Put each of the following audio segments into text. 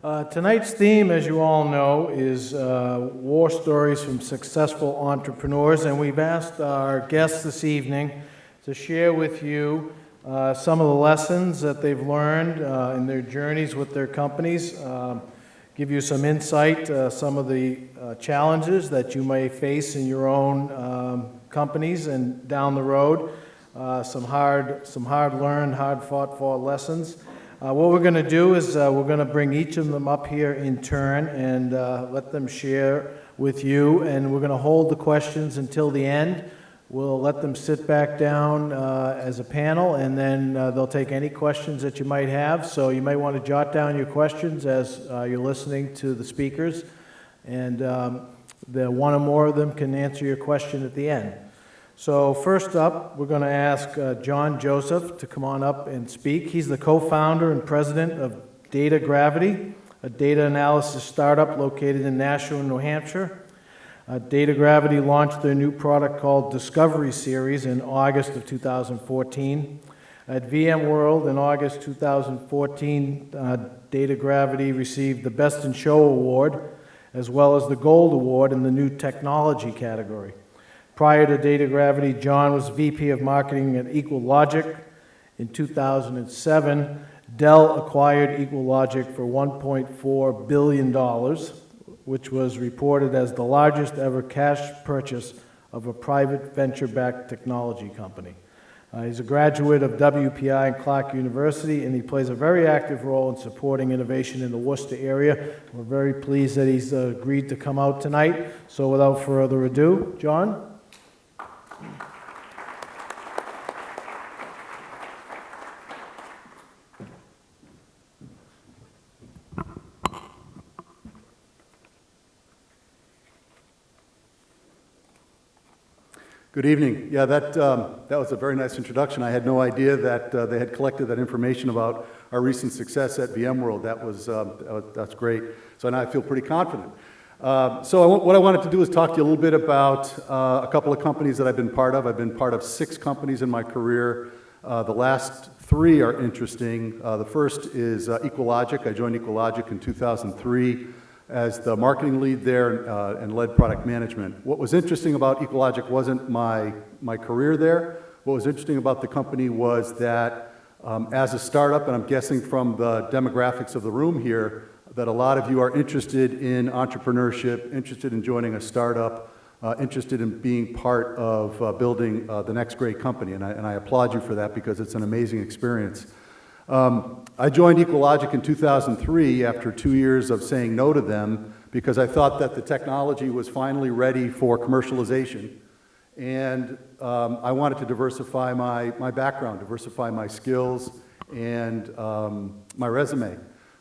Tonight's theme, as you all know, is war stories from successful entrepreneurs, and we've asked our guests this evening to share with you some of the lessons that they've learned in their journeys with their companies, give you some insight, some of the challenges that you may face in your own companies and down the road, some hard-learned, hard-fought-for lessons. What we're going to do is we're going to bring each of them up here in turn and let them share with you, and we're going to hold the questions until the end. We'll let them sit back down as a panel, and then they'll take any questions that you might have. So you might want to jot down your questions as you're listening to the speakers, and the one or more of them can answer your question at the end. So first up, we're going to ask John Joseph to come on up and speak. He's the co-founder and president of DataGravity, a data analysis startup located in Nashua, New Hampshire. DataGravity launched their new product called Discovery Series in August of 2014. At VMworld in August 2014, DataGravity received the Best in Show award, as well as the Gold Award in the new technology category. Prior to DataGravity, John was VP of Marketing at EqualLogic. In 2007, Dell acquired EqualLogic for $1.4 billion, which was reported as the largest ever cash purchase of a private venture-backed technology company. He's a graduate of WPI and Clark University, and he plays a very active role in supporting innovation in the Worcester area. We're very pleased that he's agreed to come out tonight. So without further ado, John? Good evening. Yeah, that was a very nice introduction. I had no idea that they had collected that information about our recent success at VMworld. That's great. So now I feel pretty confident. What I wanted to do is talk to you a little bit about a couple of companies that I've been part of. I've been part of 6 companies in my career. The last 3 are interesting. The first is EqualLogic. I joined EqualLogic in 2003 as the marketing lead there and led product management. What was interesting about EqualLogic wasn't my career there. What was interesting about the company was that as a startup, and I'm guessing from the demographics of the room here, that a lot of you are interested in entrepreneurship, interested in joining a startup, interested in being part of building the next great company. And I applaud you for that because it's an amazing experience. I joined EqualLogic in 2003 after 2 years of saying no to them because I thought that the technology was finally ready for commercialization. And I wanted to diversify my background, diversify my skills and my resume.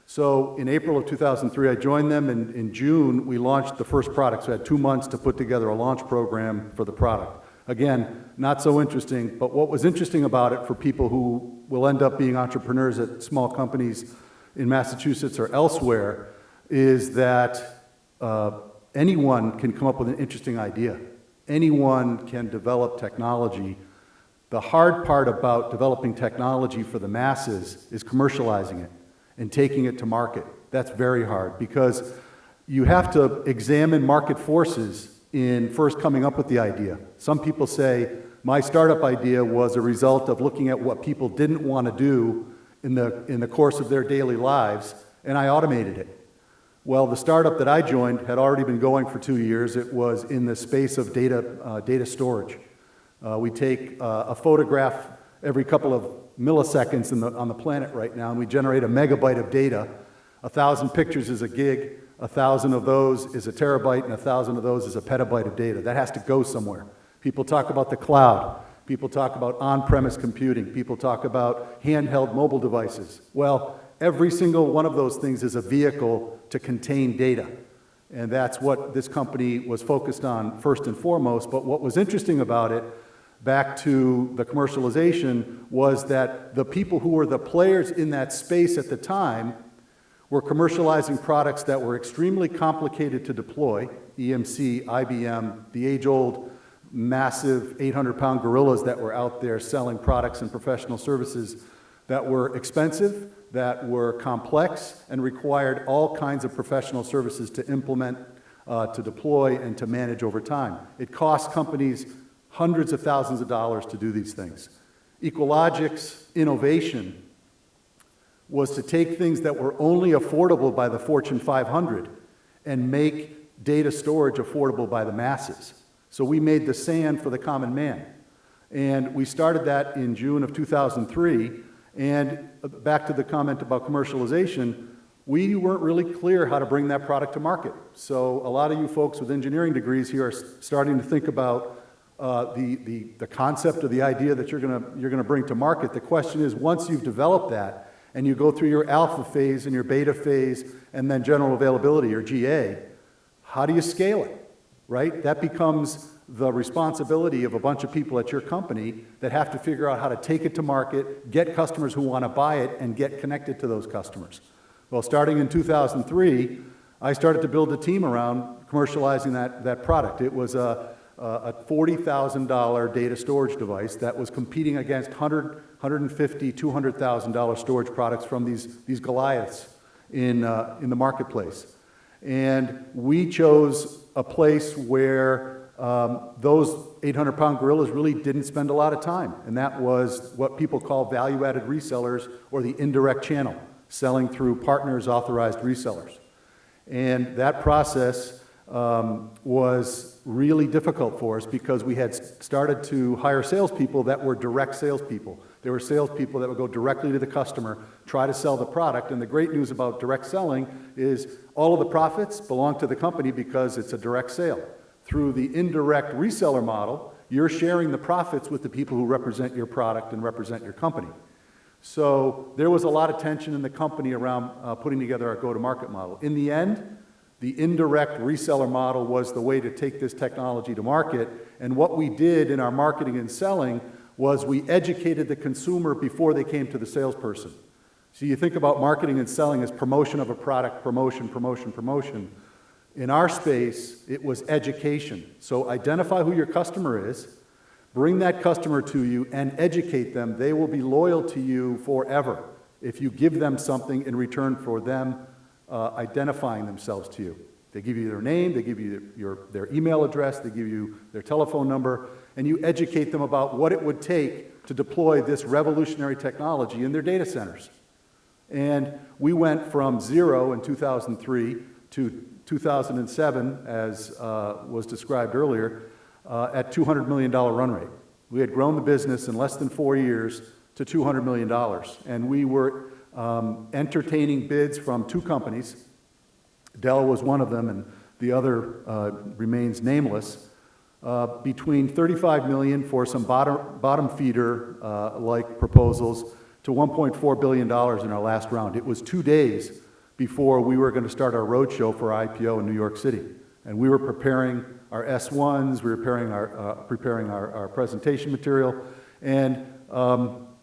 So in April of 2003, I joined them, and in June, we launched the first product. So I had 2 months to put together a launch program for the product. Again, not so interesting, but what was interesting about it for people who will end up being entrepreneurs at small companies in Massachusetts or elsewhere is that anyone can come up with an interesting idea. Anyone can develop technology. The hard part about developing technology for the masses is commercializing it and taking it to market. That's very hard because you have to examine market forces in first coming up with the idea. Some people say, my startup idea was a result of looking at what people didn't want to do in the course of their daily lives, and I automated it. Well, the startup that I joined had already been going for 2 years. It was in the space of data storage. We take a photograph every couple of milliseconds on the planet right now, and we generate a megabyte of data. 1,000 pictures is a gig. 1,000 of those is a terabyte, and 1,000 of those is a petabyte of data. That has to go somewhere. People talk about the cloud. People talk about on-premise computing. People talk about handheld mobile devices. Well, every single one of those things is a vehicle to contain data. And that's what this company was focused on first and foremost. But what was interesting about it, back to the commercialization, was that the people who were the players in that space at the time were commercializing products that were extremely complicated to deploy. EMC, IBM, the age-old massive 800-pound gorillas that were out there selling products and professional services that were expensive, that were complex, and required all kinds of professional services to implement, to deploy, and to manage over time. It cost companies hundreds of thousands of dollars to do these things. Equalogic's innovation was to take things that were only affordable by the Fortune 500 and make data storage affordable by the masses. So we made the sand for the common man. And we started that in June of 2003. And back to the comment about commercialization, we weren't really clear how to bring that product to market. So a lot of you folks with engineering degrees here are starting to think about the concept or the idea that you're gonna bring to market. The question is, once you've developed that and you go through your alpha phase and your beta phase and then general availability or GA, how do you scale it, right? That becomes the responsibility of a bunch of people at your company that have to figure out how to take it to market, get customers who want to buy it, and get connected to those customers. Well, starting in 2003, I started to build a team around commercializing that product. It was a $40,000 data storage device that was competing against $150,000, $200,000 storage products from these Goliaths in the marketplace. And we chose a place where those 800-pound gorillas really didn't spend a lot of time, and that was what people call value-added resellers, or the indirect channel, selling through partners, authorized resellers. And that process was really difficult for us because we had started to hire salespeople that were direct salespeople. They were salespeople that would go directly to the customer, try to sell the product, and the great news about direct selling is all of the profits belong to the company because it's a direct sale. Through the indirect reseller model, you're sharing the profits with the people who represent your product and represent your company. So there was a lot of tension in the company around putting together our go-to-market model. In the end, the indirect reseller model was the way to take this technology to market, and what we did in our marketing and selling was we educated the consumer before they came to the salesperson. So you think about marketing and selling as promotion of a product, promotion, promotion, promotion. In our space, it was education. So identify who your customer is, bring that customer to you, and educate them. They will be loyal to you forever if you give them something in return for them identifying themselves to you. They give you their name, they give you their email address, they give you their telephone number, and you educate them about what it would take to deploy this revolutionary technology in their data centers. And we went from 0 in 2003 to 2007, as was described earlier, at $200 million run rate. We had grown the business in less than 4 years to $200 million. And we were entertaining bids from 2 companies. Dell was one of them, and the other remains nameless, between $35 million for some bottom feeder like proposals to $1.4 billion in our last round. It was 2 days before we were going to start our roadshow for IPO in New York City. And we were preparing our S1s, we were preparing our presentation material, and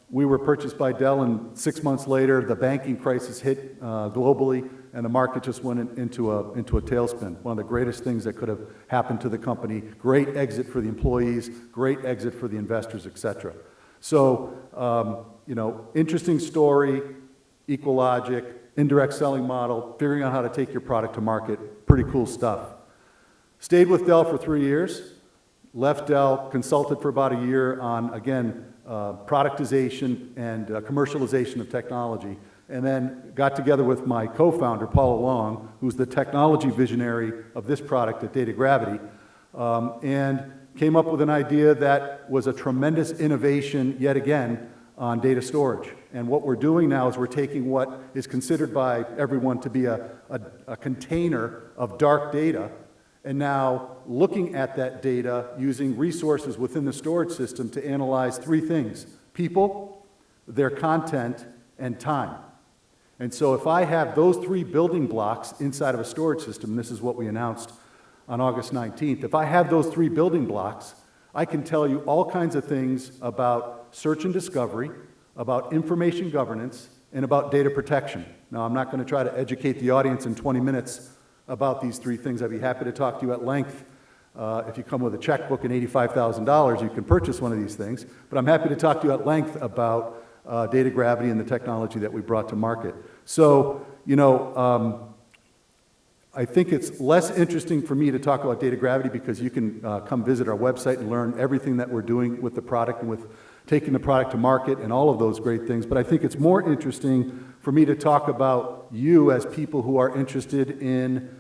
we were purchased by Dell, and 6 months later, the banking crisis hit globally, and the market just went into a tailspin. One of the greatest things that could have happened to the company. Great exit for the employees, great exit for the investors, et cetera. So, interesting story, Equalogic, indirect selling model, figuring out how to take your product to market, pretty cool stuff. Stayed with Dell for 3 years, left Dell, consulted for about a year on, again, productization and commercialization of technology, and then got together with my co-founder, Paula Long, who's the technology visionary of this product at DataGravity, and came up with an idea that was a tremendous innovation, yet again, on data storage. And what we're doing now is we're taking what is considered by everyone to be a container of dark data, and now looking at that data using resources within the storage system to analyze 3 things: people, their content, and time. And so if I have those 3 building blocks inside of a storage system, and this is what we announced on August 19th, if I have those 3 building blocks, I can tell you all kinds of things about search and discovery, about information governance, and about data protection. Now, I'm not going to try to educate the audience in 20 minutes about these 3 things. I'd be happy to talk to you at length. If you come with a checkbook and $85,000, you can purchase one of these things. But I'm happy to talk to you at length about DataGravity and the technology that we brought to market. So, I think it's less interesting for me to talk about DataGravity because you can come visit our website and learn everything that we're doing with the product and with taking the product to market and all of those great things. But I think it's more interesting for me to talk about you as people who are interested in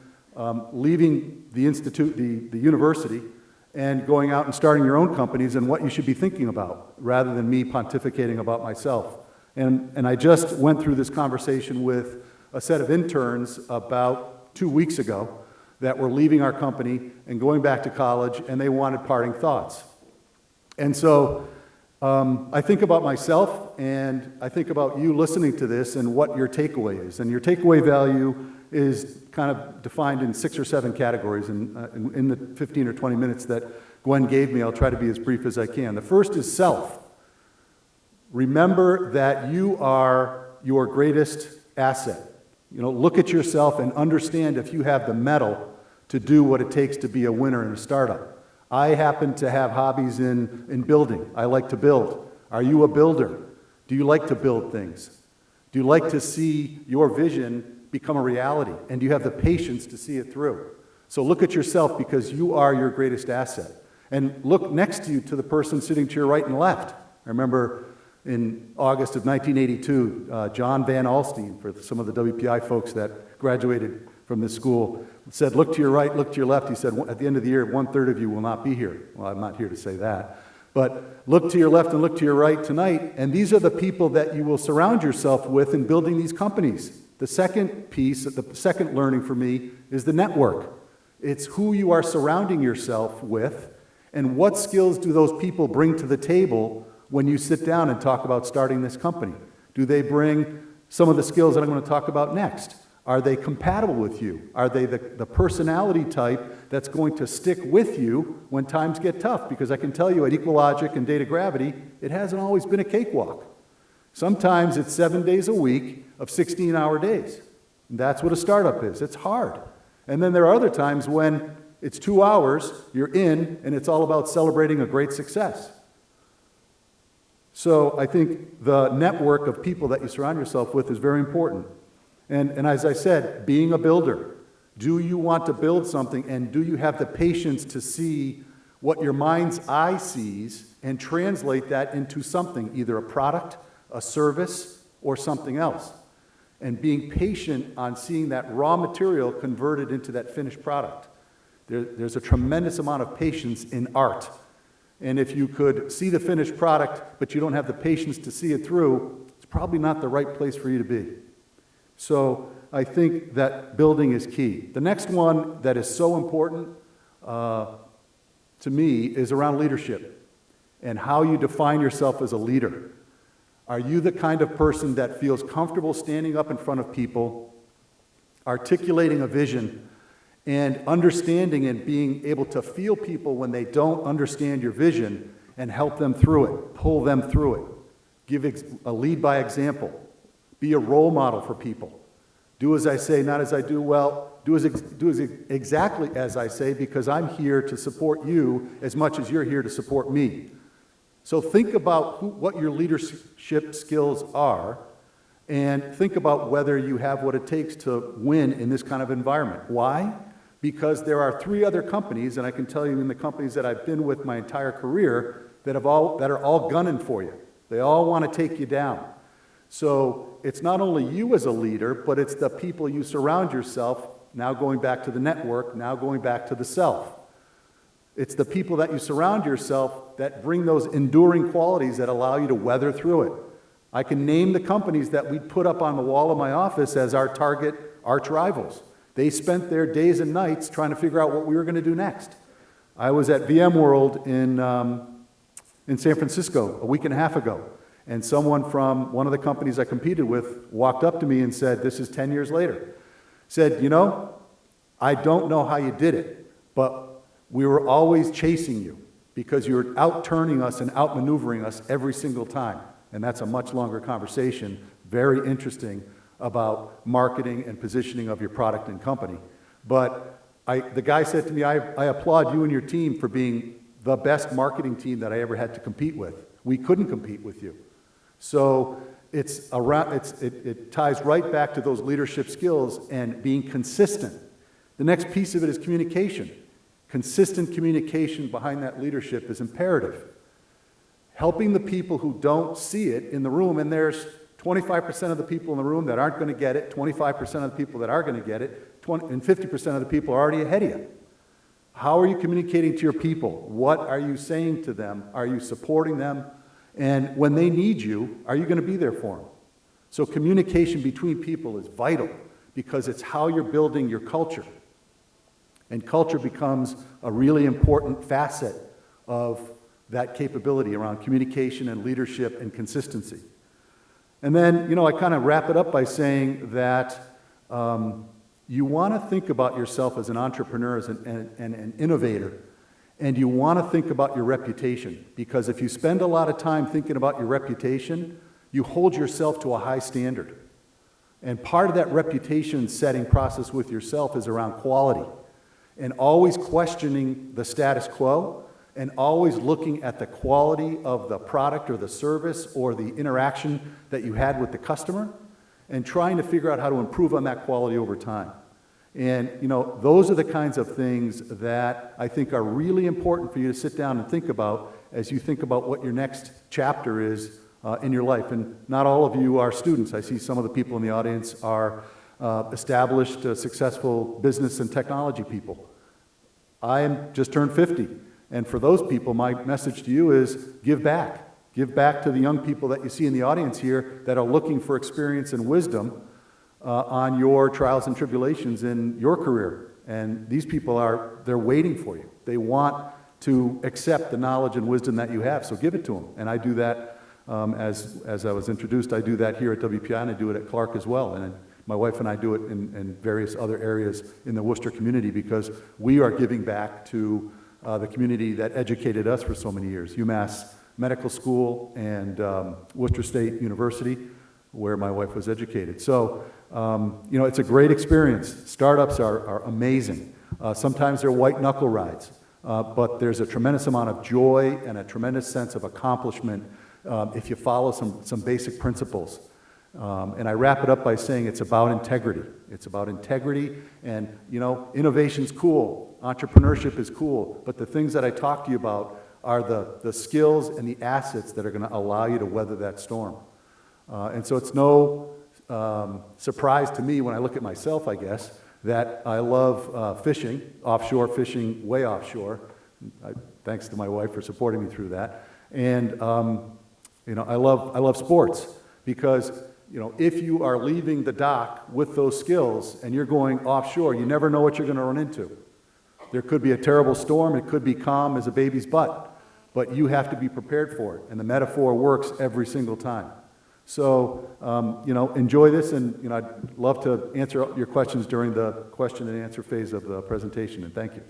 leaving the institute, the university, and going out and starting your own companies and what you should be thinking about, rather than me pontificating about myself. And I just went through this conversation with a set of interns about 2 weeks ago that were leaving our company and going back to college, and they wanted parting thoughts. And so I think about myself, and I think about you listening to this and what your takeaway is. And your takeaway value is kind of defined in 6 or 7 categories. And in the 15 or 20 minutes that Gwen gave me, I'll try to be as brief as I can. The first is self. Remember that you are your greatest asset. Look at yourself and understand if you have the mettle to do what it takes to be a winner in a startup. I happen to have hobbies in building. I like to build. Are you a builder? Do you like to build things? Do you like to see your vision become a reality? And do you have the patience to see it through? So look at yourself, because you are your greatest asset. And look next to you to the person sitting to your right and left. I remember in August of 1982, John Van Alstyne, for some of the WPI folks that graduated from this school, said, look to your right, look to your left. He said, at the end of the year, 1/3 of you will not be here. Well, I'm not here to say that. But look to your left and look to your right tonight, and these are the people that you will surround yourself with in building these companies. The second piece, the second learning for me, is the network. It's who you are surrounding yourself with, and what skills do those people bring to the table when you sit down and talk about starting this company. Do they bring some of the skills that I'm going to talk about next? Are they compatible with you? Are they the personality type that's going to stick with you when times get tough? Because I can tell you at EqualLogic and DataGravity, it hasn't always been a cakewalk. Sometimes it's 7 days a week of 16-hour days. And that's what a startup is. It's hard. And then there are other times when it's 2 hours, you're in, and it's all about celebrating a great success. So I think the network of people that you surround yourself with is very important. And as I said, being a builder, do you want to build something, and do you have the patience to see what your mind's eye sees and translate that into something, either a product, a service, or something else? And being patient on seeing that raw material converted into that finished product. There's a tremendous amount of patience in art. And if you could see the finished product, but you don't have the patience to see it through, it's probably not the right place for you to be. So I think that building is key. The next one that is so important to me is around leadership and how you define yourself as a leader. Are you the kind of person that feels comfortable standing up in front of people, articulating a vision, and understanding and being able to feel people when they don't understand your vision and help them through it, pull them through it, give a lead by example, be a role model for people. Do as I say, not as I do. Well, do exactly as I say, because I'm here to support you as much as you're here to support me. So think about what your leadership skills are, and think about whether you have what it takes to win in this kind of environment. Why? Because there are 3 other companies, and I can tell you in the companies that I've been with my entire career, that are all gunning for you. They all want to take you down. So it's not only you as a leader, but it's the people you surround yourself, now going back to the network, now going back to the self. It's the people that you surround yourself that bring those enduring qualities that allow you to weather through it. I can name the companies that we put up on the wall of my office as our target arch rivals. They spent their days and nights trying to figure out what we were going to do next. I was at VMworld in San Francisco a week and a half ago, and someone from one of the companies I competed with walked up to me and said, this is 10 years later, said, I don't know how you did it, but we were always chasing you because you were out-turning us and out-maneuvering us every single time. And that's a much longer conversation, very interesting, about marketing and positioning of your product and company. But the guy said to me, I applaud you and your team for being the best marketing team that I ever had to compete with. We couldn't compete with you So it ties right back to those leadership skills and being consistent. The next piece of it is communication. Consistent communication behind that leadership is imperative. Helping the people who don't see it in the room, and there's 25% of the people in the room that aren't going to get it, 25% of the people that are going to get it, and 50% of the people are already ahead of you. How are you communicating to your people? What are you saying to them? Are you supporting them? And when they need you, are you going to be there for them? So communication between people is vital because it's how you're building your culture. And culture becomes a really important facet of that capability around communication and leadership and consistency. And then, I kind of wrap it up by saying that you want to think about yourself as an entrepreneur and an innovator, and you want to think about your reputation, because if you spend a lot of time thinking about your reputation, you hold yourself to a high standard. And part of that reputation setting process with yourself is around quality, and always questioning the status quo, and always looking at the quality of the product or the service or the interaction that you had with the customer, and trying to figure out how to improve on that quality over time. And, those are the kinds of things that I think are really important for you to sit down and think about as you think about what your next chapter is in your life. And not all of you are students. I see some of the people in the audience are established, successful business and technology people. I am just turned 50. And for those people, my message to you is give back. Give back to the young people that you see in the audience here that are looking for experience and wisdom on your trials and tribulations in your career. And these people they're waiting for you. They want to accept the knowledge and wisdom that you have, so give it to them. And I do that, as I was introduced, I do that here at WPI, and I do it at Clark as well. And my wife and I do it in various other areas in the Worcester community because we are giving back to the community that educated us for so many years. UMass Medical School and Worcester State University, where my wife was educated. So, it's a great experience. Startups are amazing. Sometimes they're white knuckle rides, but there's a tremendous amount of joy and a tremendous sense of accomplishment if you follow some basic principles. And I wrap it up by saying it's about integrity. It's about integrity, and innovation's cool, entrepreneurship is cool, but the things that I talk to you about are the skills and the assets that are going to allow you to weather that storm. And so it's no surprise to me when I look at myself, I guess, that I love fishing, offshore fishing, way offshore. Thanks to my wife for supporting me through that. And I love sports because if you are leaving the dock with those skills and you're going offshore, you never know what you're going to run into. There could be a terrible storm. It could be calm as a baby's butt, but you have to be prepared for it. And the metaphor works every single time. So, enjoy this, and I'd love to answer your questions during the question and answer phase of the presentation, and thank you.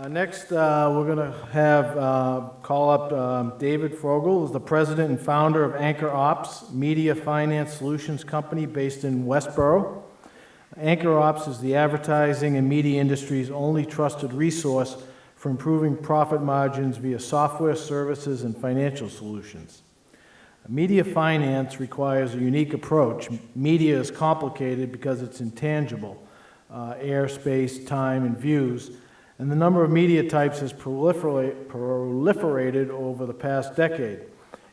Next, we're going to call up David Frogel, who's the president and founder of AnchorOps, media finance solutions company based in Westboro. AnchorOps is the advertising and media industry's only trusted resource for improving profit margins via software services and financial solutions. Media finance requires a unique approach. Media is complicated because it's intangible, air, space, time, and views, and the number of media types has proliferated over the past decade.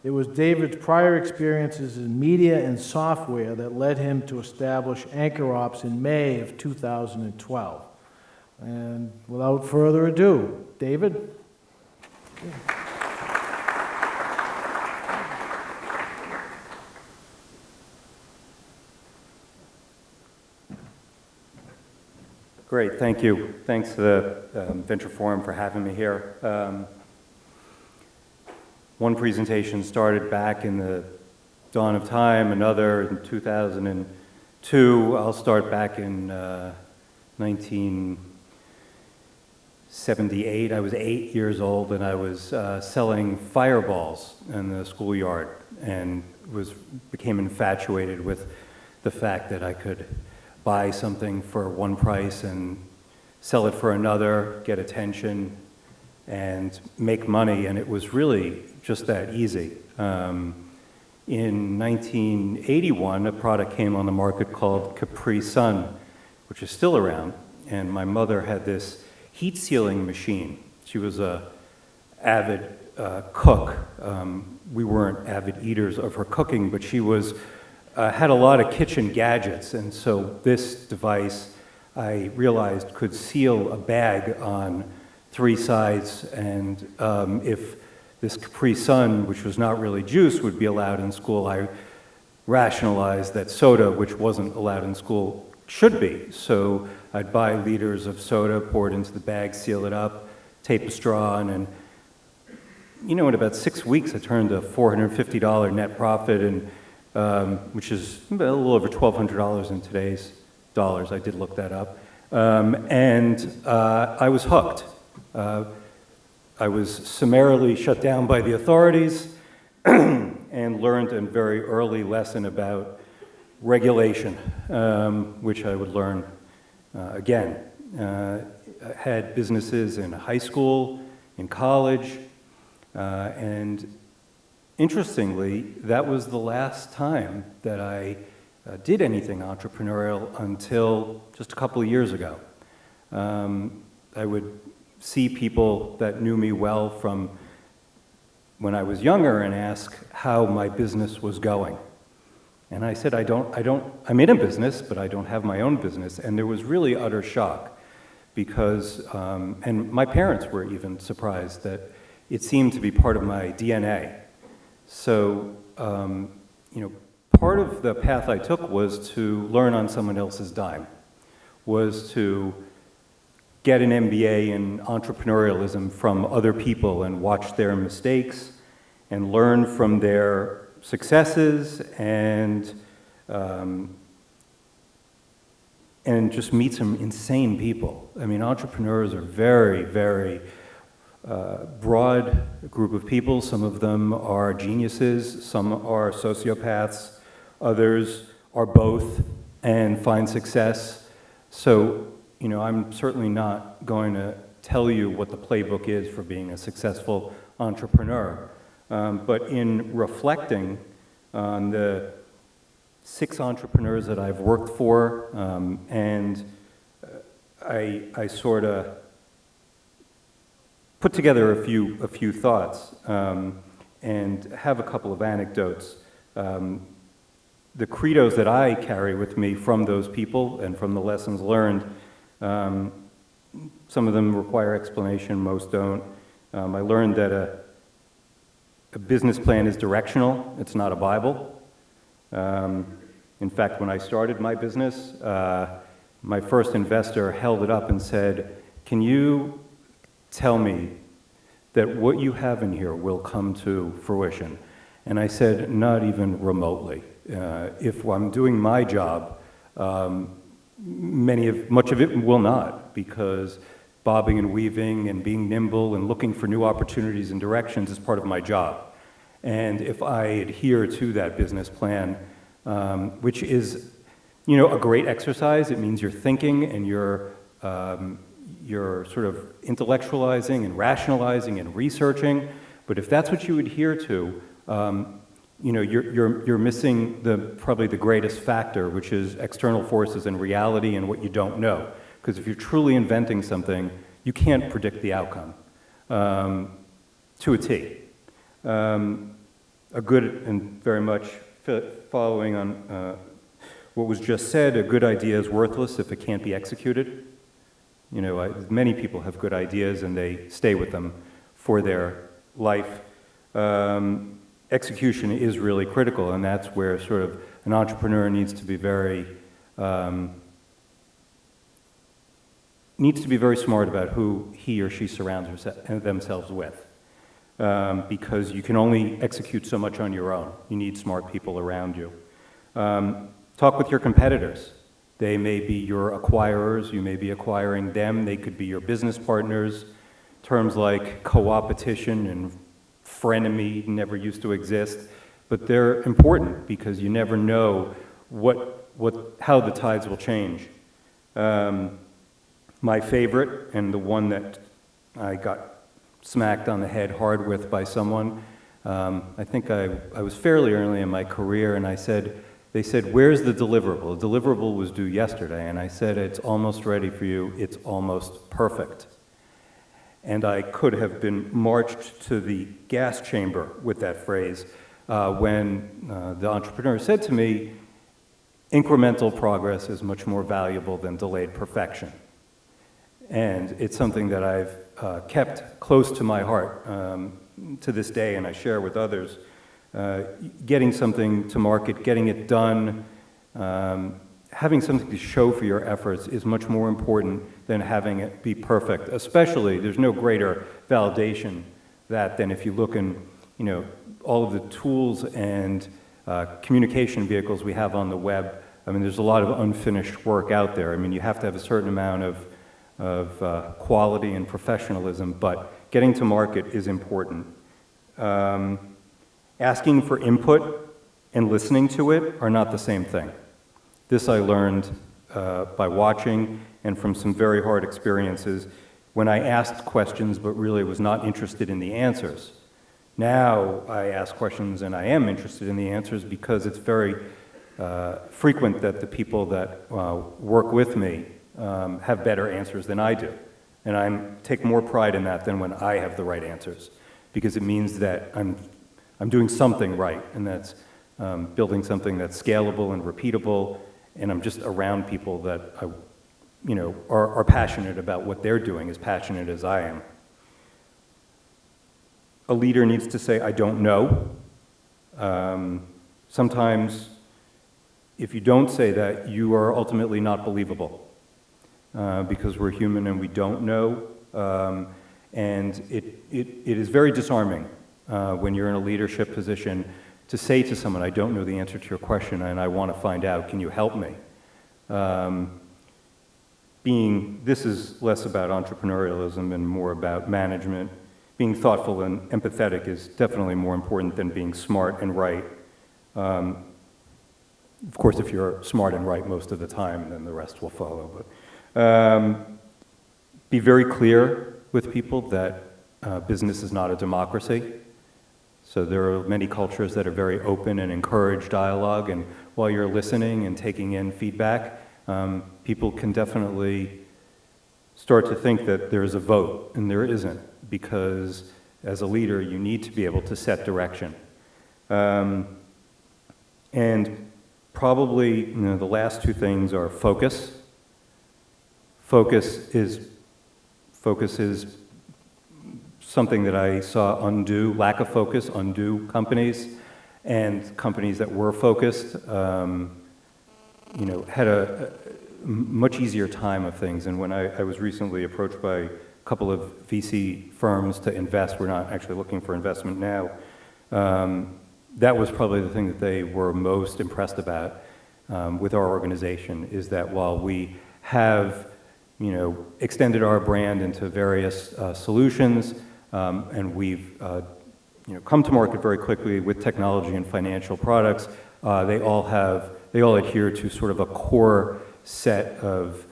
It was David's prior experiences in media and software that led him to establish AnchorOps in May of 2012. And without further ado, David? Great, thank you. Thanks to the Venture Forum for having me here. One presentation started back in the dawn of time, another in 2002. I'll start back in 1978. I was 8 years old, and I was selling fireballs in the schoolyard, and became infatuated with the fact that I could buy something for one price and sell it for another, get attention, and make money, and it was really just that easy. In 1981, a product came on the market called Capri Sun, which is still around, and my mother had this heat sealing machine. She was a avid cook. We weren't avid eaters of her cooking, but she was had a lot of kitchen gadgets, and so this device, I realized, could seal a bag on 3 sides, and if this Capri Sun, which was not really juice, would be allowed in school, I rationalized that soda, which wasn't allowed in school, should be. So I'd buy liters of soda, pour it into the bag, seal it up, tape a straw on, and in about 6 weeks, I turned a $450 net profit, and which is a little over $1,200 in today's dollars. I did look that up. And I was hooked. I was summarily shut down by the authorities and learned a very early lesson about regulation, which I would learn again. I had businesses in high school, in college, and interestingly, that was the last time that I did anything entrepreneurial until just a couple of years ago. I would see people that knew me well from when I was younger and ask how my business was going. And I said, I'm in a business, but I don't have my own business. And there was really utter shock because, and my parents were even surprised that it seemed to be part of my DNA. So, part of the path I took was to learn on someone else's dime, was to get an MBA in entrepreneurialism from other people and watch their mistakes and learn from their successes and just meet some insane people. I mean, entrepreneurs are very, very broad group of people. Some of them are geniuses, some are sociopaths, others are both and find success. So, I'm certainly not going to tell you what the playbook is for being a successful entrepreneur. But in reflecting on the 6 entrepreneurs that I've worked for, and I sort of put together a few thoughts and have a couple of anecdotes. The credos that I carry with me from those people and from the lessons learned, some of them require explanation, most don't. I learned that a business plan is directional, it's not a Bible. In fact, when I started my business, my first investor held it up and said, "Can you tell me that what you have in here will come to fruition?" And I said, "Not even remotely. If I'm doing my job, much of it will not, because bobbing and weaving and being nimble and looking for new opportunities and directions is part of my job. And if I adhere to that business plan, which is, a great exercise, it means you're thinking and you're sort of intellectualizing and rationalizing and researching. But if that's what you adhere to, you're missing probably the greatest factor, which is external forces and reality and what you don't know. Because if you're truly inventing something, you can't predict the outcome to a T. A good, and very much following on what was just said, a good idea is worthless if it can't be executed. Many people have good ideas and they stay with them for their life. Execution is really critical, and that's where sort of an entrepreneur needs to be very smart about who he or she surrounds themselves with, because you can only execute so much on your own. You need smart people around you. Talk with your competitors. They may be your acquirers, you may be acquiring them, they could be your business partners. Terms like co-opetition and frenemy never used to exist, but they're important because you never know how the tides will change. My favorite, and the one that I got smacked on the head hard with by someone, I think I was fairly early in my career, and they said, where's the deliverable? The deliverable was due yesterday, and I said, it's almost ready for you, it's almost perfect. And I could have been marched to the gas chamber with that phrase when the entrepreneur said to me, incremental progress is much more valuable than delayed perfection. And it's something that I've kept close to my heart to this day, and I share with others. Getting something to market, getting it done, having something to show for your efforts is much more important than having it be perfect. Especially, there's no greater validation than if you look in, all of the tools and communication vehicles we have on the web. I mean, there's a lot of unfinished work out there. I mean, you have to have a certain amount of quality and professionalism, but getting to market is important. Asking for input and listening to it are not the same thing. This I learned by watching and from some very hard experiences when I asked questions but really was not interested in the answers. Now I ask questions and I am interested in the answers because it's very frequent that the people that work with me have better answers than I do. And I take more pride in that than when I have the right answers, because it means that I'm doing something right, and that's building something that's scalable and repeatable, and I'm just around people that are passionate about what they're doing, as passionate as I am. A leader needs to say, I don't know. Sometimes, if you don't say that, you are ultimately not believable, because we're human and we don't know, and it is very disarming when you're in a leadership position to say to someone, I don't know the answer to your question and I want to find out, can you help me? This is less about entrepreneurialism and more about management. Being thoughtful and empathetic is definitely more important than being smart and right. Of course, if you're smart and right most of the time, then the rest will follow. But be very clear with people that business is not a democracy. So there are many cultures that are very open and encourage dialogue, and while you're listening and taking in feedback, people can definitely start to think that there's a vote, and there isn't, because as a leader, you need to be able to set direction. And probably the last two things are focus. Focus is something that I saw lack of focus undo companies, and companies that were focused, had a much easier time of things. And when I was recently approached by a couple of VC firms to invest, we're not actually looking for investment now, that was probably the thing that they were most impressed about with our organization, is that while we have extended our brand into various solutions, and we've come to market very quickly with technology and financial products, they all adhere to sort of a core set of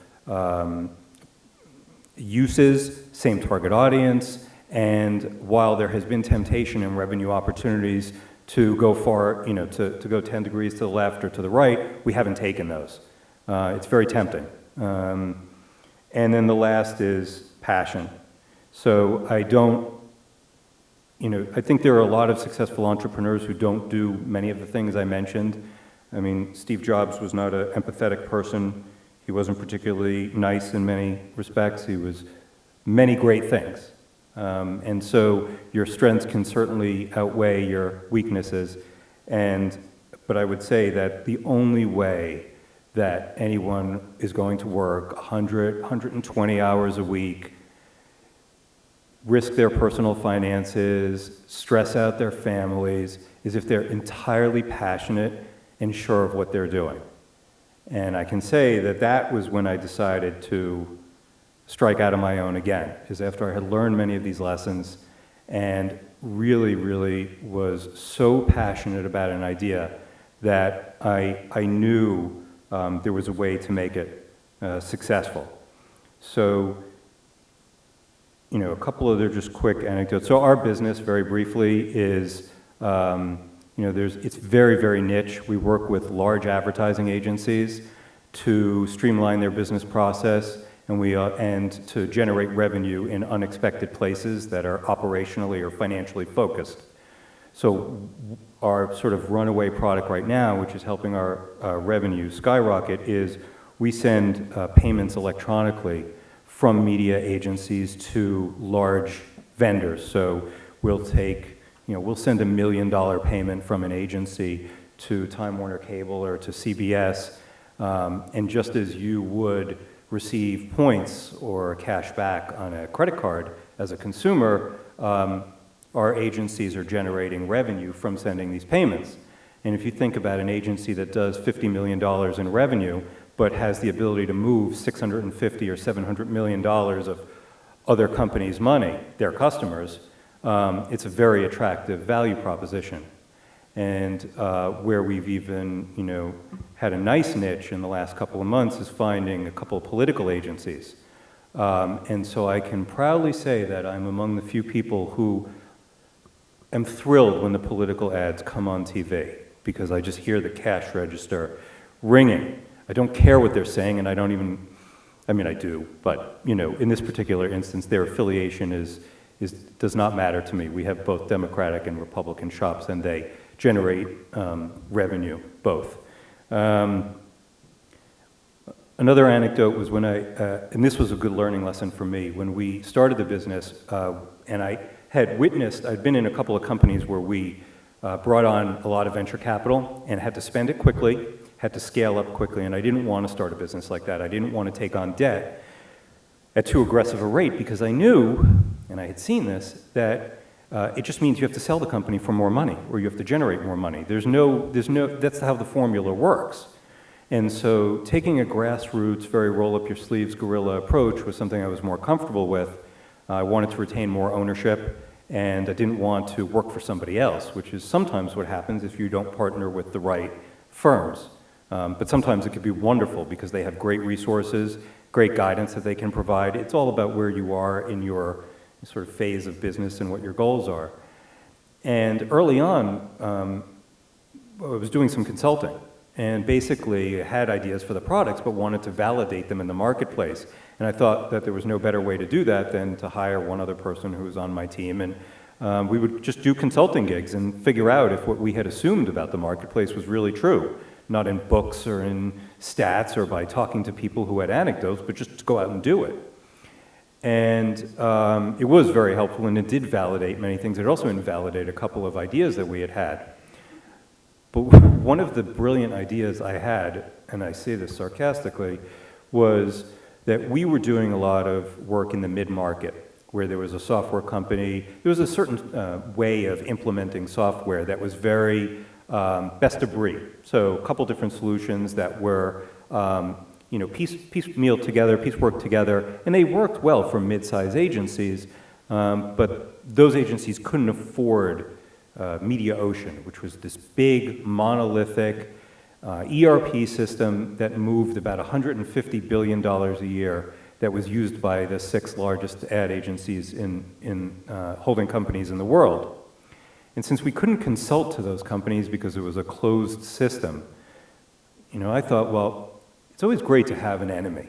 uses, same target audience, and while there has been temptation and revenue opportunities to go far, to go 10 degrees to the left or to the right, we haven't taken those. It's very tempting. And then the last is passion. So I think there are a lot of successful entrepreneurs who don't do many of the things I mentioned. I mean, Steve Jobs was not an empathetic person. He wasn't particularly nice in many respects. He was many great things. And so your strengths can certainly outweigh your weaknesses. But I would say that the only way that anyone is going to work 100, 120 hours a week, risk their personal finances, stress out their families, is if they're entirely passionate and sure of what they're doing. And I can say that was when I decided to strike out on my own again, is after I had learned many of these lessons and really, really was so passionate about an idea that I knew there was a way to make it successful. So, a couple other just quick anecdotes. So our business, very briefly, is, it's very, very niche. We work with large advertising agencies to streamline their business process and to generate revenue in unexpected places that are operationally or financially focused. So our sort of runaway product right now, which is helping our revenue skyrocket, is we send payments electronically from media agencies to large vendors. So we'll take, we'll send $1 million payment from an agency to Time Warner Cable or to CBS, and just as you would receive points or cash back on a credit card as a consumer, our agencies are generating revenue from sending these payments. And if you think about an agency that does $50 million in revenue, but has the ability to move $650 or $700 million of other companies' money, their customers, it's a very attractive value proposition. And where we've even, had a nice niche in the last couple of months is finding a couple of political agencies. And so I can proudly say that I'm among the few people who am thrilled when the political ads come on TV, because I just hear the cash register ringing. I don't care what they're saying, and I don't even, I do, but, in this particular instance, their affiliation does not matter to me. We have both Democratic and Republican shops, and they generate revenue, both. Another anecdote was when and this was a good learning lesson for me, when we started the business, and I'd been in a couple of companies where we brought on a lot of venture capital and had to spend it quickly, had to scale up quickly, and I didn't want to start a business like that. I didn't want to take on debt at too aggressive a rate, because I knew, and I had seen this, that it just means you have to sell the company for more money, or you have to generate more money. That's how the formula works. And so taking a grassroots, very roll-up-your-sleeves guerrilla approach was something I was more comfortable with. I wanted to retain more ownership, and I didn't want to work for somebody else, which is sometimes what happens if you don't partner with the right firms. But sometimes it could be wonderful because they have great resources, great guidance that they can provide. It's all about where you are in your sort of phase of business and what your goals are. And early on, I was doing some consulting, and basically had ideas for the products, but wanted to validate them in the marketplace. And I thought that there was no better way to do that than to hire one other person who was on my team, and we would just do consulting gigs and figure out if what we had assumed about the marketplace was really true. Not in books or in stats or by talking to people who had anecdotes, but just to go out and do it. And it was very helpful, and it did validate many things. It also invalidated a couple of ideas that we had had. But one of the brilliant ideas I had, and I say this sarcastically, was that we were doing a lot of work in the mid-market, where there was a software company. There was a certain way of implementing software that was very best of breed. So a couple different solutions that were piecemeal together, piecework together, and they worked well for mid-size agencies, but those agencies couldn't afford MediaOcean, which was this big, monolithic ERP system that moved about $150 billion a year, that was used by the 6 largest ad agencies in holding companies in the world. And since we couldn't consult to those companies because it was a closed system, I thought, well, it's always great to have an enemy.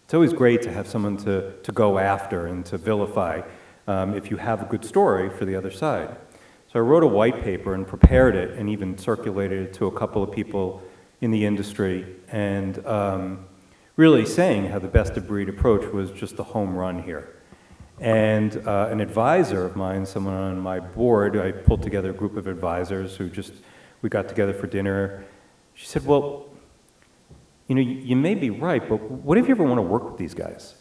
It's always great to have someone to go after and to vilify if you have a good story for the other side. So I wrote a white paper and prepared it and even circulated it to a couple of people in the industry, and really saying how the best of breed approach was just the home run here. And an advisor of mine, someone on my board, I pulled together a group of advisors who we got together for dinner. She said, well, you may be right, but what if you ever want to work with these guys?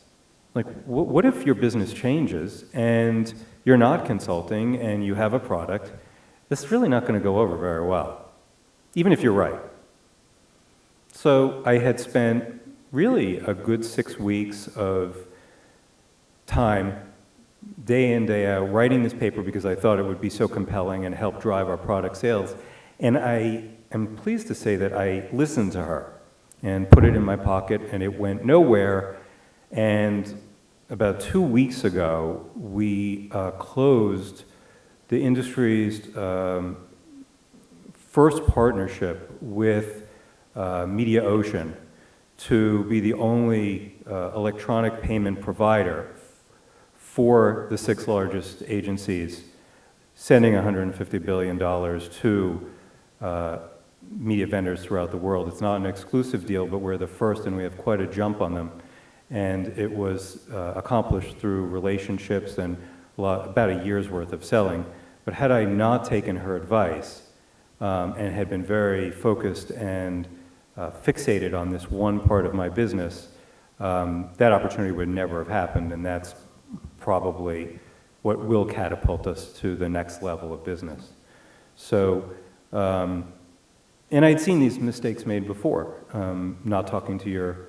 Like, what if your business changes and you're not consulting and you have a product that's really not going to go over very well, even if you're right? So I had spent really a good 6 weeks of time, day in, day out, writing this paper because I thought it would be so compelling and help drive our product sales. And I am pleased to say that I listened to her and put it in my pocket, and it went nowhere. And about 2 weeks ago, we closed the industry's first partnership with MediaOcean to be the only electronic payment provider for the 6 largest agencies, sending $150 billion to media vendors throughout the world. It's not an exclusive deal, but we're the first, and we have quite a jump on them. And it was accomplished through relationships and about a year's worth of selling. But had I not taken her advice and had been very focused and fixated on this one part of my business, that opportunity would never have happened, and that's probably what will catapult us to the next level of business. So, and I'd seen these mistakes made before, not talking to your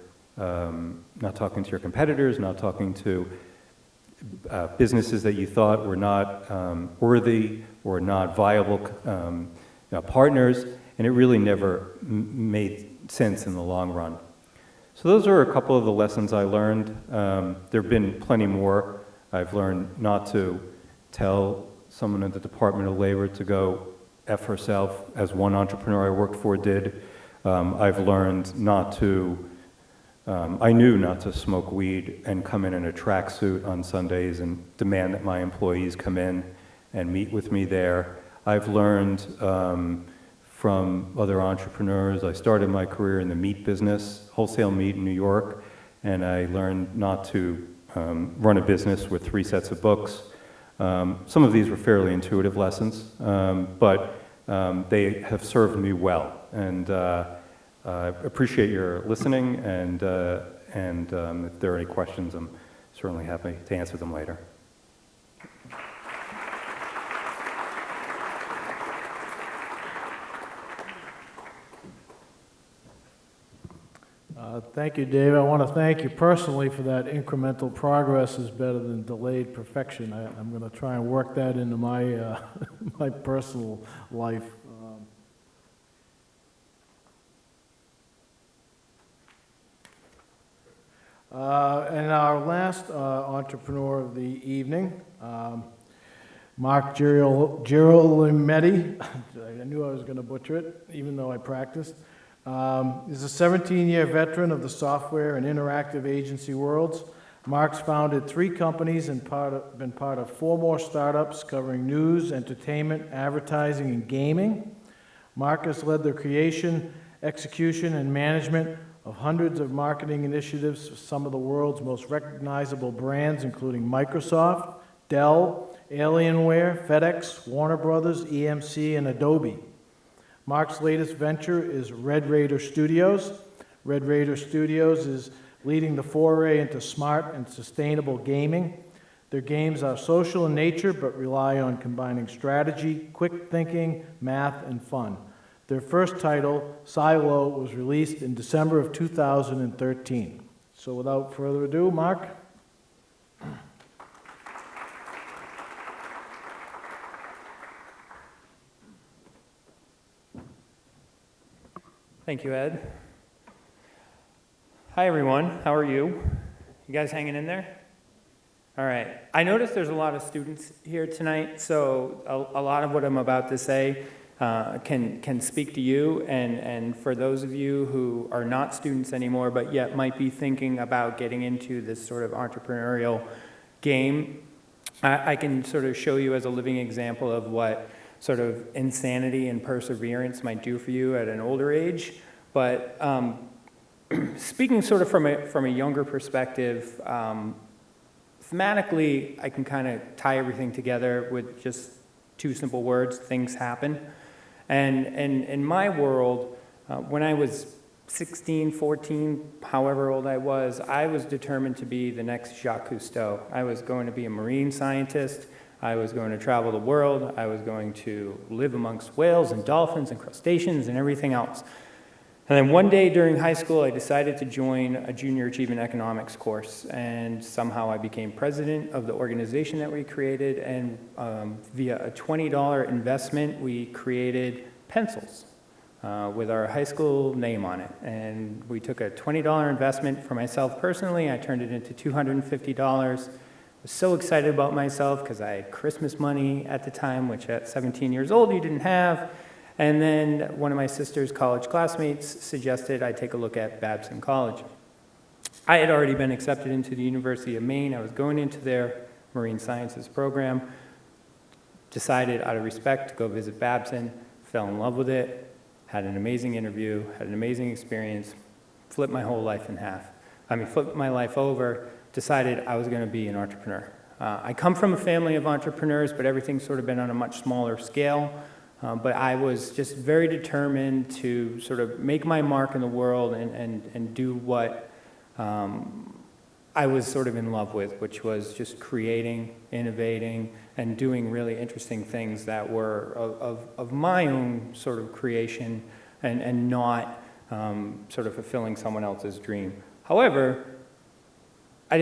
competitors, not talking to businesses that you thought were not worthy or not viable partners, and it really never made sense in the long run. So those are a couple of the lessons I learned. There have been plenty more. I've learned not to tell someone in the Department of Labor to go F herself, as one entrepreneur I worked for did. I've learned not to, I knew not to smoke weed and come in a tracksuit on Sundays and demand that my employees come in and meet with me there. I've learned from other entrepreneurs. I started my career in the meat business, wholesale meat in New York, and I learned not to run a business with 3 sets of books. Some of these were fairly intuitive lessons, but they have served me well. And I appreciate your listening, and if there are any questions, I'm certainly happy to answer them later. Thank you, Dave. I want to thank you personally for that. Incremental progress is better than delayed perfection. I'm going to try and work that into my my personal life. And our last entrepreneur of the evening, Marc Girolimetti. I knew I was going to butcher it, even though I practiced. Is a 17-year veteran of the software and interactive agency worlds. Marc's founded 3 companies and been part of 4 more startups covering news, entertainment, advertising, and gaming. Marc has led the creation, execution, and management of hundreds of marketing initiatives for some of the world's most recognizable brands, including Microsoft, Dell, Alienware, FedEx, Warner Brothers, EMC, and Adobe. Marc's latest venture is Red Raider Studios. Red Raider Studios is leading the foray into smart and sustainable gaming. Their games are social in nature, but rely on combining strategy, quick thinking, math, and fun. Their first title, Silo, was released in December of 2013. So without further ado, Marc. Thank you, Ed. Hi, everyone. How are you? You guys hanging in there? All right. I noticed there's a lot of students here tonight, so a lot of what I'm about to say can speak to you. And for those of you who are not students anymore, but yet might be thinking about getting into this sort of entrepreneurial game, I can sort of show you as a living example of what sort of insanity and perseverance might do for you at an older age. But speaking sort of from a younger perspective, thematically, I can kind of tie everything together with just 2 simple words: things happen. And in my world, when I was 16, 14, however old I was determined to be the next Jacques Cousteau. I was going to be a marine scientist. I was going to travel the world. I was going to live amongst whales and dolphins and crustaceans and everything else. And then one day during high school, I decided to join a junior achievement economics course, and somehow I became president of the organization that we created, and via a $20 investment, we created pencils. with our high school name on it. And we took a $20 investment for myself personally. I turned it into $250. I was so excited about myself because I had Christmas money at the time, which at 17 years old you didn't have. And then one of my sister's college classmates suggested I take a look at Babson College. I had already been accepted into the University of Maine. I was going into their marine sciences program. Decided out of respect to go visit Babson, fell in love with it, had an amazing interview, had an amazing experience, flipped my whole life in half. Flipped my life over, decided I was going to be an entrepreneur. I come from a family of entrepreneurs, but everything's sort of been on a much smaller scale. But I was just very determined to sort of make my mark in the world and do what I was sort of in love with, which was just creating, innovating, and doing really interesting things that were of my own sort of creation and not sort of fulfilling someone else's dream. However, I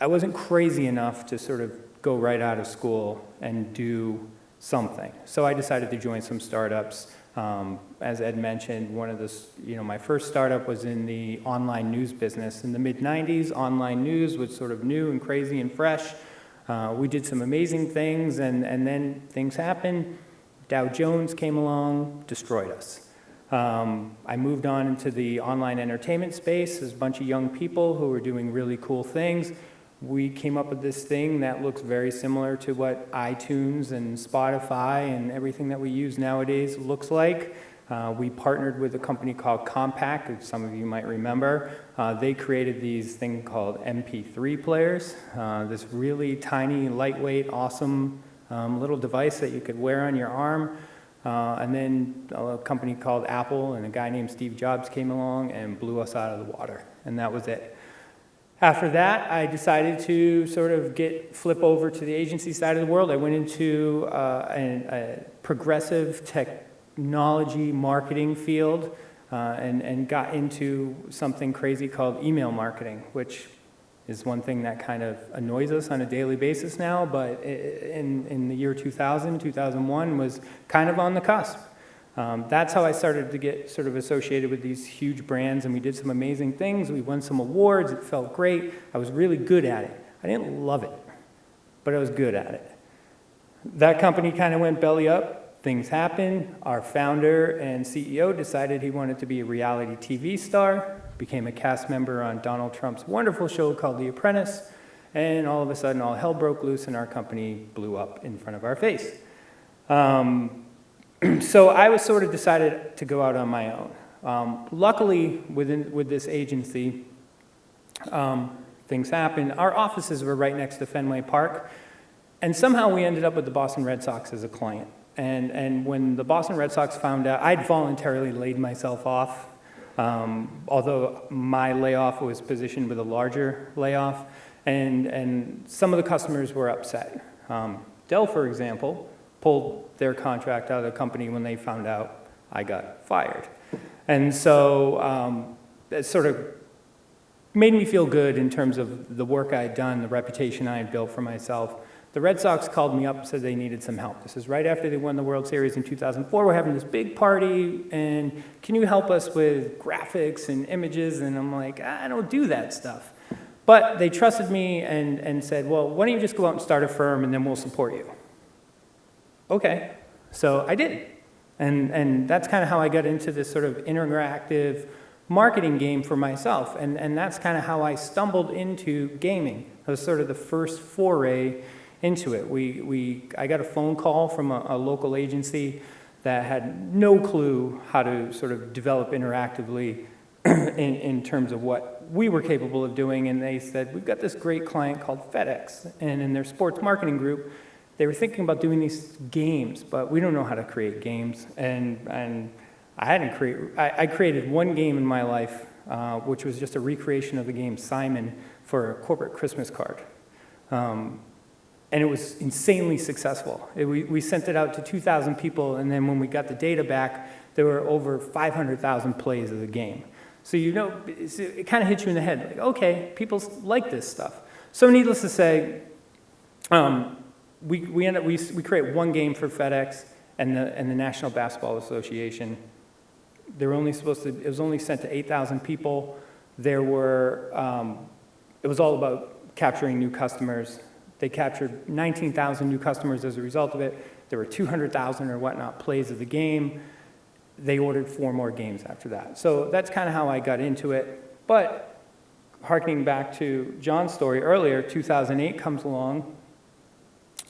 wasn't crazy enough to sort of go right out of school and do something. So I decided to join some startups. As Ed mentioned, my first startup was in the online news business. In the mid-90s, online news was sort of new and crazy and fresh. We did some amazing things, and then things happened. Dow Jones came along, destroyed us. I moved on into the online entertainment space. There's a bunch of young people who were doing really cool things. We came up with this thing that looks very similar to what iTunes and Spotify and everything that we use nowadays looks like. We partnered with a company called Compaq, which some of you might remember. They created these things called MP3 players, this really tiny, lightweight, awesome little device that you could wear on your arm. And then a company called Apple and a guy named Steve Jobs came along and blew us out of the water, and that was it. After that, I decided to sort of flip over to the agency side of the world. I went into a progressive technology marketing field and got into something crazy called email marketing, which is one thing that kind of annoys us on a daily basis now, but in the year 2000, 2001 was kind of on the cusp. That's how I started to get sort of associated with these huge brands, and we did some amazing things. We won some awards. It felt great. I was really good at it. I didn't love it, but I was good at it. That company kind of went belly up. Things happened. Our founder and CEO decided he wanted to be a reality TV star, became a cast member on Donald Trump's wonderful show called The Apprentice, and all of a sudden all hell broke loose and our company blew up in front of our face. So I was sort of decided to go out on my own. Luckily, with this agency, things happened. Our offices were right next to Fenway Park, and somehow we ended up with the Boston Red Sox as a client. And when the Boston Red Sox found out, I'd voluntarily laid myself off, although my layoff was positioned with a larger layoff, and some of the customers were upset. Dell, for example, pulled their contract out of the company when they found out I got fired. And so it sort of made me feel good in terms of the work I had done, the reputation I had built for myself. The Red Sox called me up and said they needed some help. This is right after they won the World Series in 2004. We're having this big party, and can you help us with graphics and images? And I'm like, I don't do that stuff. But they trusted me and said, well, why don't you just go out and start a firm, and then we'll support you. Okay, so I did. And that's kind of how I got into this sort of interactive marketing game for myself. And that's kind of how I stumbled into gaming. That was sort of the first foray into it. I got a phone call from a local agency that had no clue how to sort of develop interactively in terms of what we were capable of doing. And they said, we've got this great client called FedEx. And in their sports marketing group, they were thinking about doing these games, but we don't know how to create games. And I created one game in my life, which was just a recreation of the game Simon for a corporate Christmas card. And it was insanely successful. We sent it out to 2,000 people, and then when we got the data back, there were over 500,000 plays of the game. So it kind of hits you in the head, like, okay, people like this stuff. So needless to say, we create one game for FedEx, and the National Basketball Association. They were only supposed to, it was only sent to 8,000 people. There were, it was all about capturing new customers. They captured 19,000 new customers as a result of it. There were 200,000 or whatnot plays of the game. They ordered 4 more games after that. So that's kind of how I got into it. But harkening back to John's story earlier, 2008 comes along.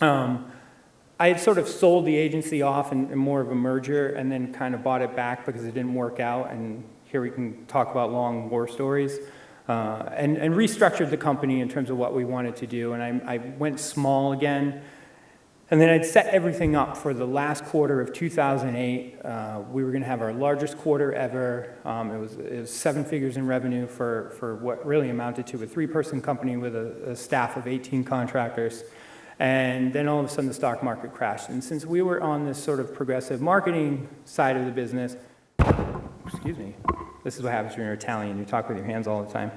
I had sort of sold the agency off in more of a merger and then kind of bought it back because it didn't work out. And here we can talk about long war stories. And restructured the company in terms of what we wanted to do. And I went small again. And then I'd set everything up for the last quarter of 2008. We were going to have our largest quarter ever. It was 7 figures in revenue for what really amounted to a 3-person company with a staff of 18 contractors. And then all of a sudden the stock market crashed. And since we were on this sort of progressive marketing side of the business, excuse me, this is what happens when you're Italian, you talk with your hands all the time.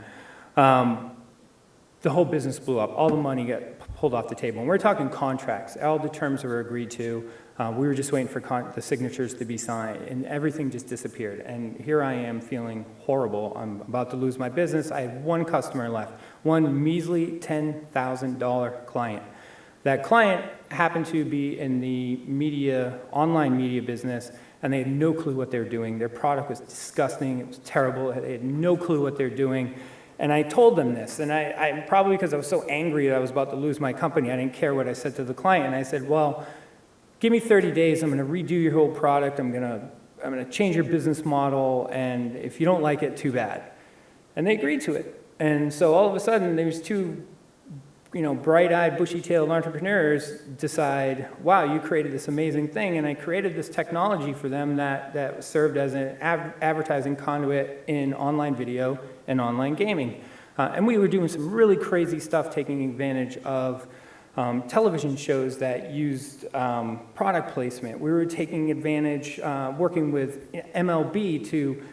The whole business blew up. All the money got pulled off the table. And we're talking contracts. All the terms were agreed to. We were just waiting for the signatures to be signed, and everything just disappeared. And here I am feeling horrible. I'm about to lose my business. I have 1 customer left, 1 measly $10,000 client. That client happened to be in the media, online media business, and they had no clue what they were doing. Their product was disgusting. It was terrible. They had no clue what they were doing. And I told them this, and I probably because I was so angry that I was about to lose my company, I didn't care what I said to the client. And I said, well, give me 30 days. I'm going to redo your whole product. I'm going to change your business model. And if you don't like it, too bad. And they agreed to it. And so all of a sudden, there's 2 bright-eyed, bushy-tailed entrepreneurs decide, wow, you created this amazing thing, and I created this technology for them that served as an advertising conduit in online video and online gaming. And we were doing some really crazy stuff, taking advantage of television shows that used product placement. We were taking advantage, working with MLB to,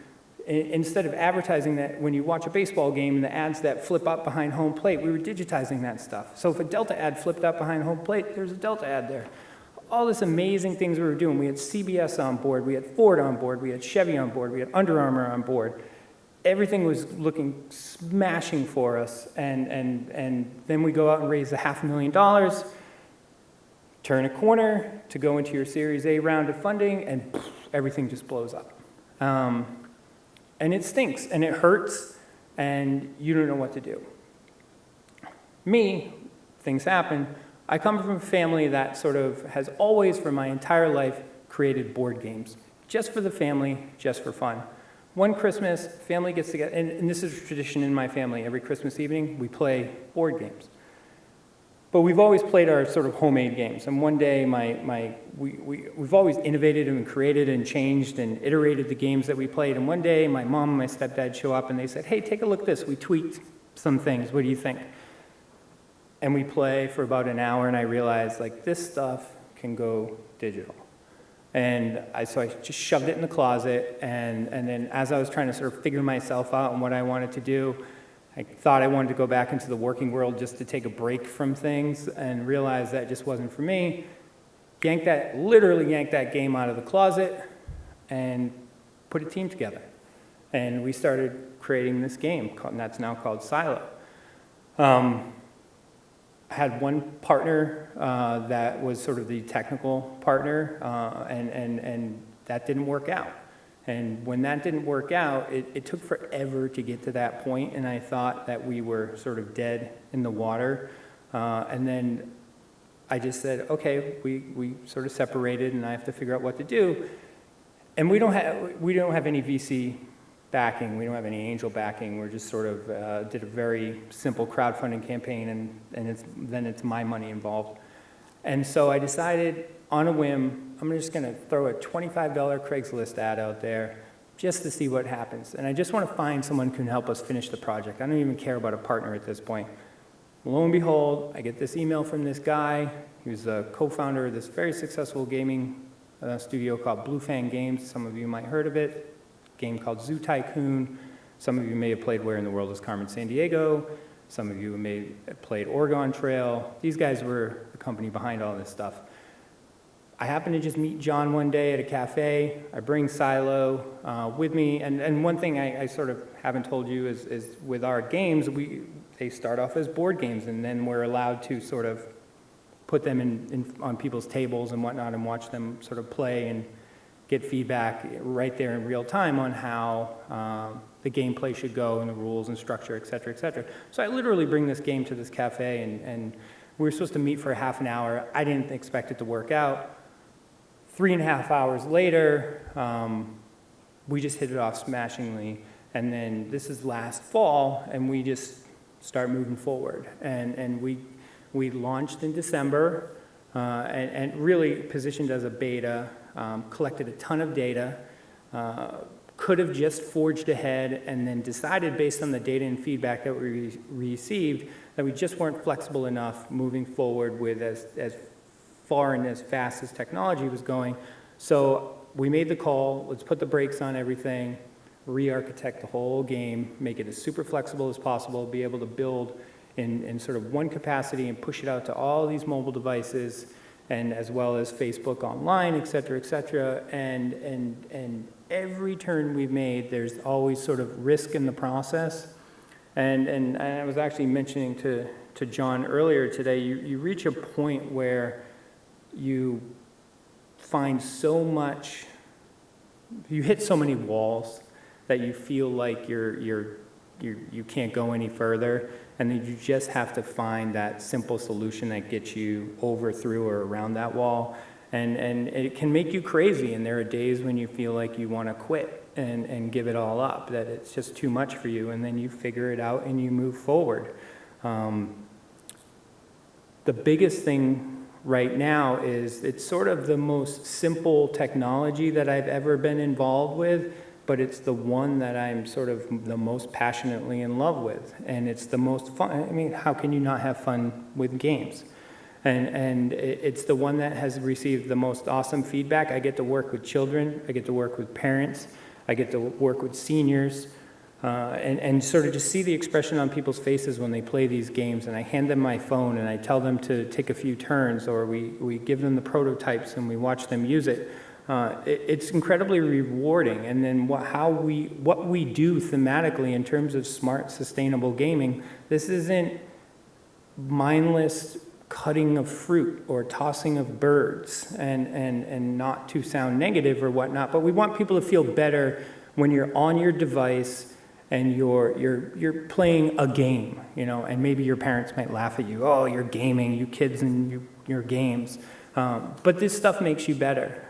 instead of advertising that when you watch a baseball game and the ads that flip up behind home plate, we were digitizing that stuff. So if a Delta ad flipped up behind home plate, there's a Delta ad there. All this amazing things we were doing. We had CBS on board, we had Ford on board, we had Chevy on board, we had Under Armour on board. Everything was looking smashing for us. And then we go out and raise $500,000, turn a corner to go into your Series A round of funding, and everything just blows up. And it stinks, and it hurts, and you don't know what to do. Me, things happen. I come from a family that sort of has always, for my entire life, created board games. Just for the family, just for fun. One Christmas, family gets together, and this is a tradition in my family. Every Christmas evening, we play board games. But we've always played our sort of homemade games. And one day, we've always innovated and created and changed and iterated the games that we played. And one day, my mom and my stepdad show up and they said, hey, take a look at this. We tweaked some things. What do you think? And we play for about an hour, and I realized, like, this stuff can go digital. And so I just shoved it in the closet. And then as I was trying to sort of figure myself out and what I wanted to do, I thought I wanted to go back into the working world just to take a break from things, and realized that just wasn't for me. Literally yanked that game out of the closet and put a team together. And we started creating this game, and that's now called Silo. I had one partner that was sort of the technical partner, and that didn't work out. And when that didn't work out, it took forever to get to that point, and I thought that we were sort of dead in the water. And then I just said, okay, we sort of separated, and I have to figure out what to do. And we don't have any VC backing. We don't have any angel backing. We're just sort of did a very simple crowdfunding campaign, and then it's my money involved. And so I decided on a whim, I'm just going to throw a $25 Craigslist ad out there just to see what happens. And I just want to find someone who can help us finish the project. I don't even care about a partner at this point. Lo and behold, I get this email from this guy who's a co-founder of this very successful gaming studio called Blue Fang Games. Some of you might have heard of it. A game called Zoo Tycoon. Some of you may have played Where in the World is Carmen Sandiego. Some of you may have played Oregon Trail. These guys were the company behind all this stuff. I happened to just meet John one day at a cafe. I bring Silo with me, and one thing I sort of haven't told you is with our games, they start off as board games, and then we're allowed to sort of put them on people's tables and whatnot and watch them sort of play and get feedback right there in real time on how the gameplay should go and the rules and structure, et cetera, et cetera. So I literally bring this game to this cafe, and we were supposed to meet for a half an hour. I didn't expect it to work out. 3.5 hours later, we just hit it off smashingly. And then this is last fall, and we just start moving forward. And we launched in December, and really positioned as a beta, collected a ton of data, could have just forged ahead and then decided based on the data and feedback that we received that we just weren't flexible enough moving forward with as far and as fast as technology was going. So we made the call, let's put the brakes on everything, re-architect the whole game, make it as super flexible as possible, be able to build in sort of one capacity and push it out to all these mobile devices, and as well as Facebook online, et cetera, et cetera. And every turn we've made, there's always sort of risk in the process. And I was actually mentioning to John earlier today, you reach a point where you find so much, you hit so many walls that you feel like you can't go any further, and then you just have to find that simple solution that gets you over, through, or around that wall. And it can make you crazy, and there are days when you feel like you want to quit and give it all up, that it's just too much for you, and then you figure it out and you move forward. The biggest thing right now is it's sort of the most simple technology that I've ever been involved with, but it's the one that I'm sort of the most passionately in love with, and it's the most fun. I mean, how can you not have fun with games? And it's the one that has received the most awesome feedback. I get to work with children, I get to work with parents, I get to work with seniors, and sort of just see the expression on people's faces when they play these games, and I hand them my phone and I tell them to take a few turns, or we give them the prototypes and we watch them use it. It's incredibly rewarding. And then what we do thematically in terms of smart, sustainable gaming, this isn't mindless cutting of fruit or tossing of birds, and not to sound negative or whatnot, but we want people to feel better when you're on your device and you're playing a game, and maybe your parents might laugh at you, oh, you're gaming, you kids and your games. But this stuff makes you better.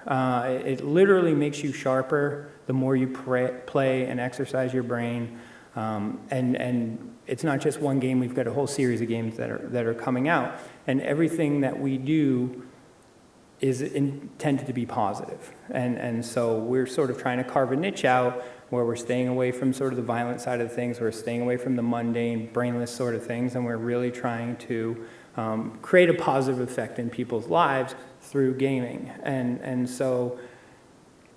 It literally makes you sharper the more you play and exercise your brain. And it's not just one game. We've got a whole series of games that are coming out. And everything that we do is intended to be positive. And so we're sort of trying to carve a niche out where we're staying away from sort of the violent side of things. We're staying away from the mundane, brainless sort of things. And we're really trying to create a positive effect in people's lives through gaming. And so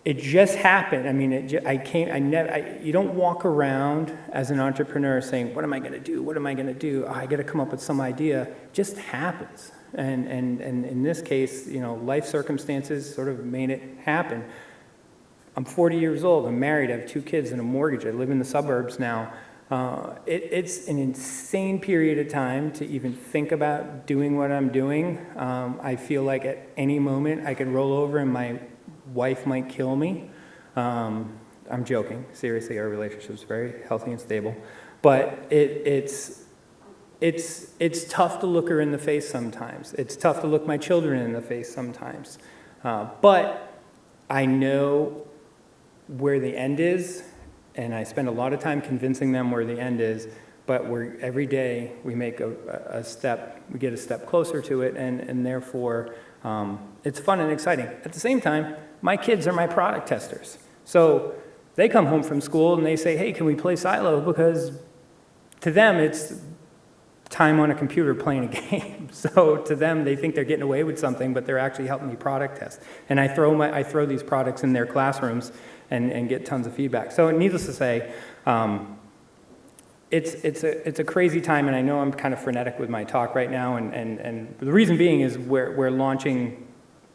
it just happened. I mean, you don't walk around as an entrepreneur saying, what am I going to do? What am I going to do? Oh, I got to come up with some idea. It just happens. And in this case, life circumstances sort of made it happen. I'm 40 years old. I'm married. I have 2 kids and a mortgage. I live in the suburbs now. It's an insane period of time to even think about doing what I'm doing. I feel like at any moment I could roll over and my wife might kill me. I'm joking. Seriously, our relationship's very healthy and stable. But it's tough to look her in the face sometimes. It's tough to look my children in the face sometimes. But I know where the end is, and I spend a lot of time convincing them where the end is, but every day we make a step, we get a step closer to it, and therefore it's fun and exciting. At the same time, my kids are my product testers. So they come home from school and they say, hey, can we play Silo? Because to them, it's time on a computer playing a game. So to them, they think they're getting away with something, but they're actually helping me product test. And I throw these products in their classrooms and get tons of feedback. So needless to say, it's a crazy time, and I know I'm kind of frenetic with my talk right now, and the reason being is we're launching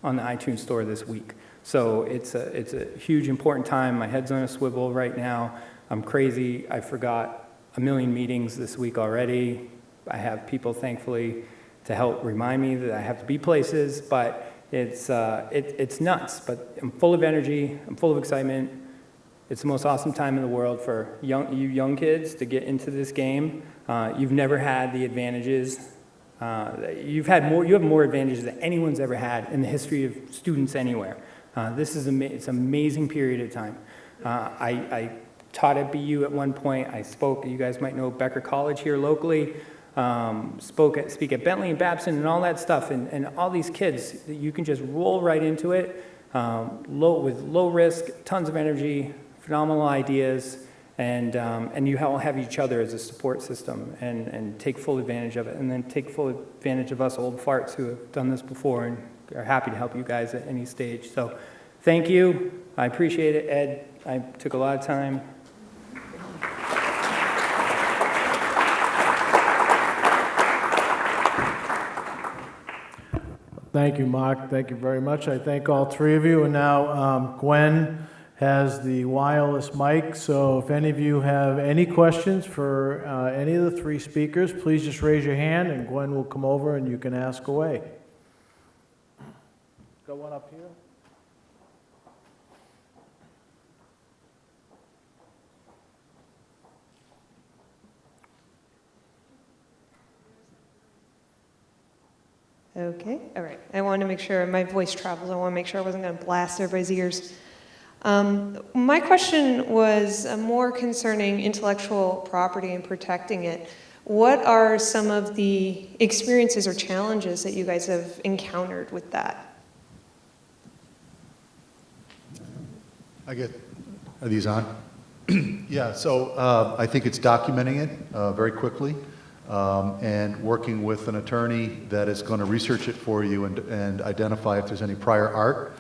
on the iTunes store this week. So it's a huge, important time. My head's on a swivel right now. I'm crazy. I forgot a million meetings this week already. I have people, thankfully, to help remind me that I have to be places, but it's nuts. But I'm full of energy. I'm full of excitement. It's the most awesome time in the world for you young kids to get into this game. You've never had the advantages. You have more advantages than anyone's ever had in the history of students anywhere. It's an amazing period of time. I taught at BU at one point. I spoke, you guys might know Becker College here locally. Speak at Bentley and Babson and all that stuff. And all these kids, you can just roll right into it with low risk, tons of energy, phenomenal ideas, and you all have each other as a support system and take full advantage of it. And then take full advantage of us old farts who have done this before and are happy to help you guys at any stage. So thank you. I appreciate it, Ed. I took a lot of time. Thank you, Mark. Thank you very much. I thank all three of you. And now Gwen has the wireless mic, so if any of you have any questions for any of the three speakers, please just raise your hand and Gwen will come over and you can ask away. Got one up here? Okay, all right. I wanted to make sure my voice travels. I want to make sure I wasn't going to blast everybody's ears. My question was more concerning intellectual property and protecting it. What are some of the experiences or challenges that you guys have encountered with that? Are these on? Yeah, so I think it's documenting it very quickly and working with an attorney that is going to research it for you and identify if there's any prior art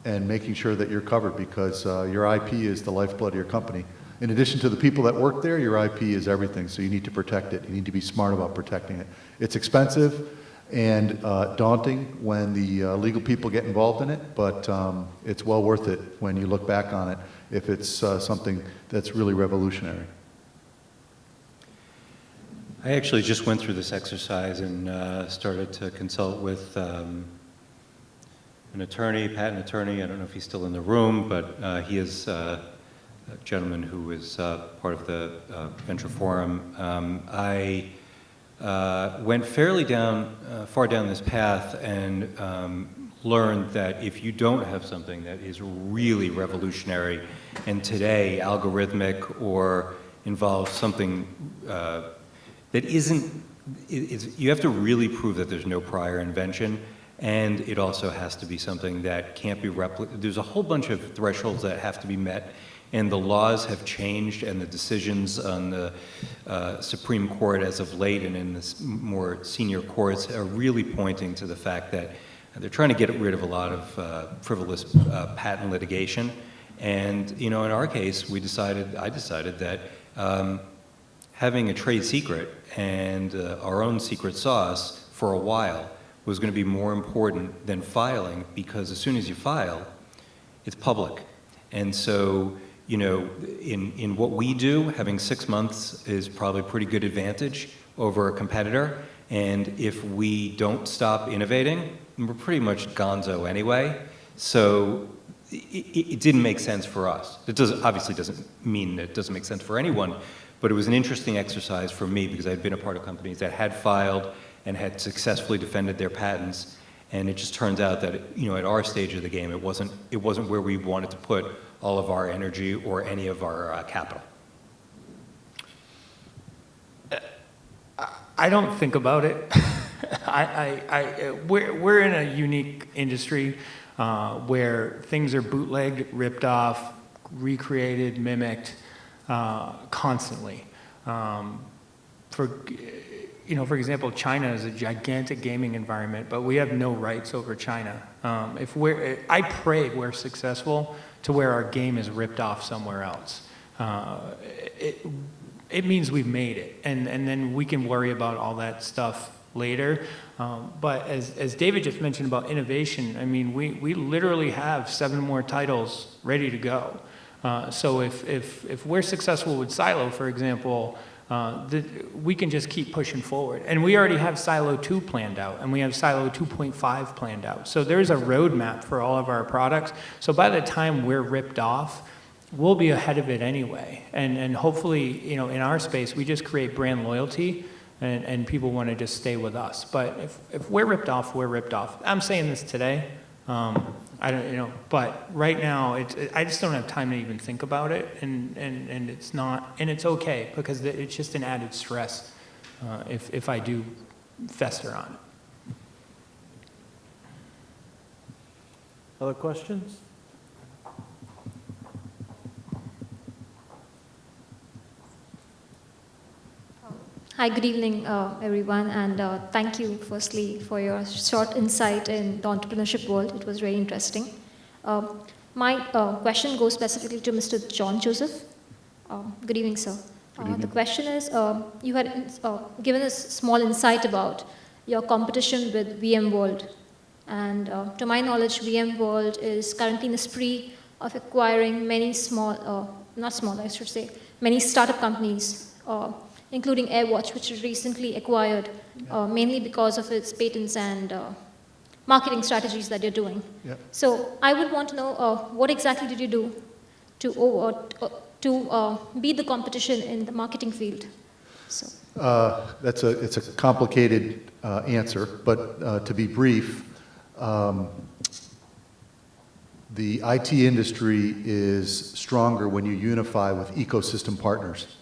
and making sure that you're covered because your IP is the lifeblood of your company. In addition to the people that work there, your IP is everything, so you need to protect it. You need to be smart about protecting it. It's expensive and daunting when the legal people get involved in it, but it's well worth it when you look back on it if it's something that's really revolutionary. I actually just went through this exercise and started to consult with an attorney, patent attorney. I don't know if he's still in the room, but he is a gentleman who is part of the Venture Forum. I went fairly far down this path and learned that if you don't have something that is really revolutionary and today algorithmic or involves something that isn't, you have to really prove that there's no prior invention, and it also has to be something that can't be replicated. There's a whole bunch of thresholds that have to be met, and the laws have changed, and the decisions on the Supreme Court as of late and in the more senior courts are really pointing to the fact that they're trying to get rid of a lot of frivolous patent litigation. And in our case, I decided that having a trade secret and our own secret sauce for a while was going to be more important than filing, because as soon as you file, it's public. And so, in what we do, having 6 months is probably a pretty good advantage over a competitor. And if we don't stop innovating, we're pretty much gonzo anyway. So it didn't make sense for us. It obviously doesn't mean it doesn't make sense for anyone, but it was an interesting exercise for me because I'd been a part of companies that had filed and had successfully defended their patents, and it just turns out that at our stage of the game, it wasn't where we wanted to put all of our energy or any of our capital. I don't think about it. We're in a unique industry where things are bootlegged, ripped off, recreated, mimicked constantly. For example, China is a gigantic gaming environment, but we have no rights over China. I pray we're successful to where our game is ripped off somewhere else. It means we've made it, and then we can worry about all that stuff later. But as David just mentioned about innovation, I mean, we literally have 7 more titles ready to go. So if we're successful with Silo, for example, we can just keep pushing forward. And we already have Silo 2 planned out, and we have Silo 2.5 planned out. So there's a roadmap for all of our products. So by the time we're ripped off, we'll be ahead of it anyway. And hopefully, you know, in our space, we just create brand loyalty, and people want to just stay with us. But if we're ripped off, we're ripped off. I'm saying this today. I don't, you know, but right now, I just don't have time to even think about it, and it's not, and it's okay, because it's just an added stress if I do fester on it. Other questions? Hi, good evening, everyone, and thank you, firstly, for your short insight in the entrepreneurship world. It was very interesting. My question goes specifically to Mr. John Joseph. Good evening, sir. Good evening. The question is, you had given us small insight about your competition with VMworld. And to my knowledge, VMworld is currently in the spree of acquiring many many startup companies, including AirWatch, which was recently acquired, mainly because of its patents and marketing strategies that you're doing. Yep. So I would want to know what exactly did you do to beat the competition in the marketing field? So. It's a complicated answer, but to be brief, the IT industry is stronger when you unify with ecosystem partners.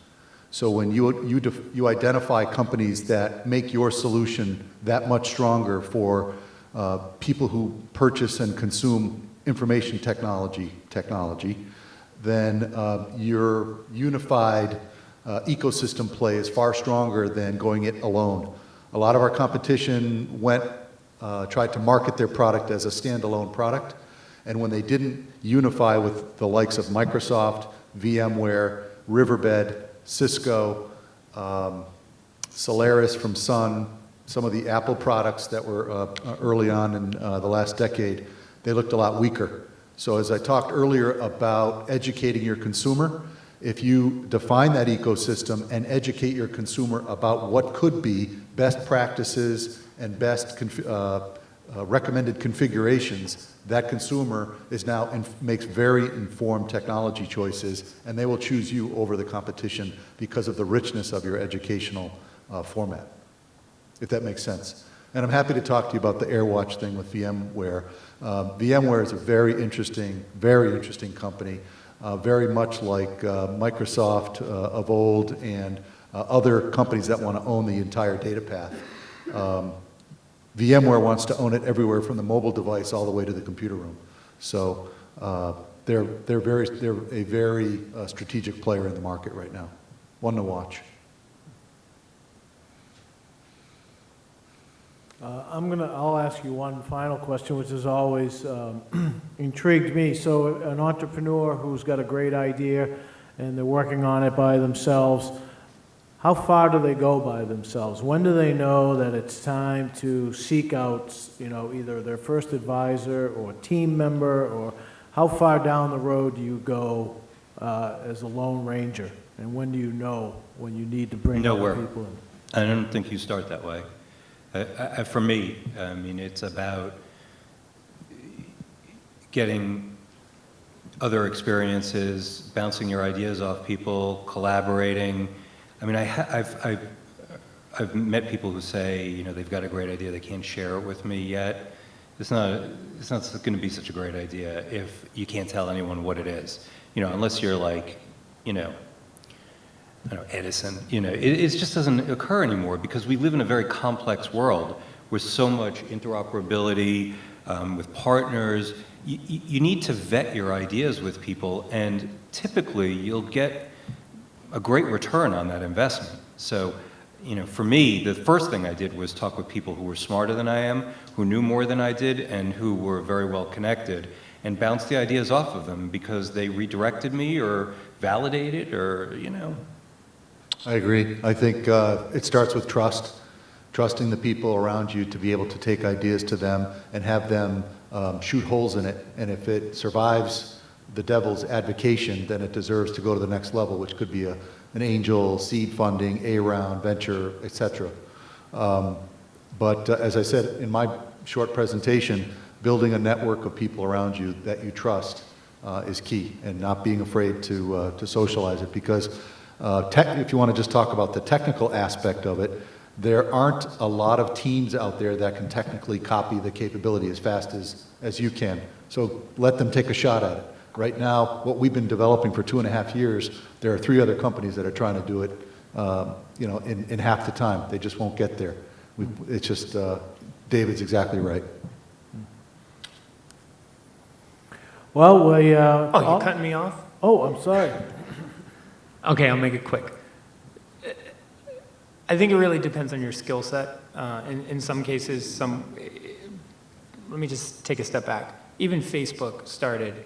So when you identify companies that make your solution that much stronger for people who purchase and consume information technology, then your unified ecosystem play is far stronger than going it alone. A lot of our competition tried to market their product as a standalone product, and when they didn't unify with the likes of Microsoft, VMware, Riverbed, Cisco, Solaris from Sun, some of the Apple products that were early on in the last decade, they looked a lot weaker. So as I talked earlier about educating your consumer, if you define that ecosystem and educate your consumer about what could be best practices and best recommended configurations, that consumer is now makes very informed technology choices, and they will choose you over the competition because of the richness of your educational format, if that makes sense. And I'm happy to talk to you about the AirWatch thing with VMware. VMware is a very interesting company, very much like Microsoft of old and other companies that want to own the entire data path. VMware wants to own it everywhere from the mobile device all the way to the computer room. So they're a very strategic player in the market right now. One to watch. I'll ask you one final question, which has always intrigued me. So an entrepreneur who's got a great idea and they're working on it by themselves, how far do they go by themselves? When do they know that it's time to seek out, either their first advisor or team member, or how far down the road do you go as a lone ranger? And when do you know when you need to bring other people in? I don't think you start that way. For me, I mean, it's about getting other experiences, bouncing your ideas off people, collaborating. I mean, I've met people who say, they've got a great idea, they can't share it with me yet. It's not going to be such a great idea if you can't tell anyone what it is. Unless you're like, I don't know, Edison. It just doesn't occur anymore because we live in a very complex world with so much interoperability with partners. You need to vet your ideas with people, and typically you'll get a great return on that investment. So, for me, the first thing I did was talk with people who were smarter than I am, who knew more than I did, and who were very well connected, and bounce the ideas off of them because they redirected me or validated or, I agree. I think it starts with trust. trusting the people around you to be able to take ideas to them and have them shoot holes in it. And if it survives the devil's advocation, then it deserves to go to the next level, which could be an angel, seed funding, A round, venture, etc. But as I said in my short presentation, building a network of people around you that you trust is key, and not being afraid to socialize it, because if you want to just talk about the technical aspect of it, there aren't a lot of teams out there that can technically copy the capability as fast as you can. So let them take a shot at it. Right now, what we've been developing for 2.5 years, there are 3 other companies that are trying to do it, in half the time. They just won't get there. It's just, David's exactly right. Well, we... Oh, you're cutting me off? Oh, I'm sorry. Okay, I'll make it quick. I think it really depends on your skill set. In some cases, let me just take a step back. Even Facebook started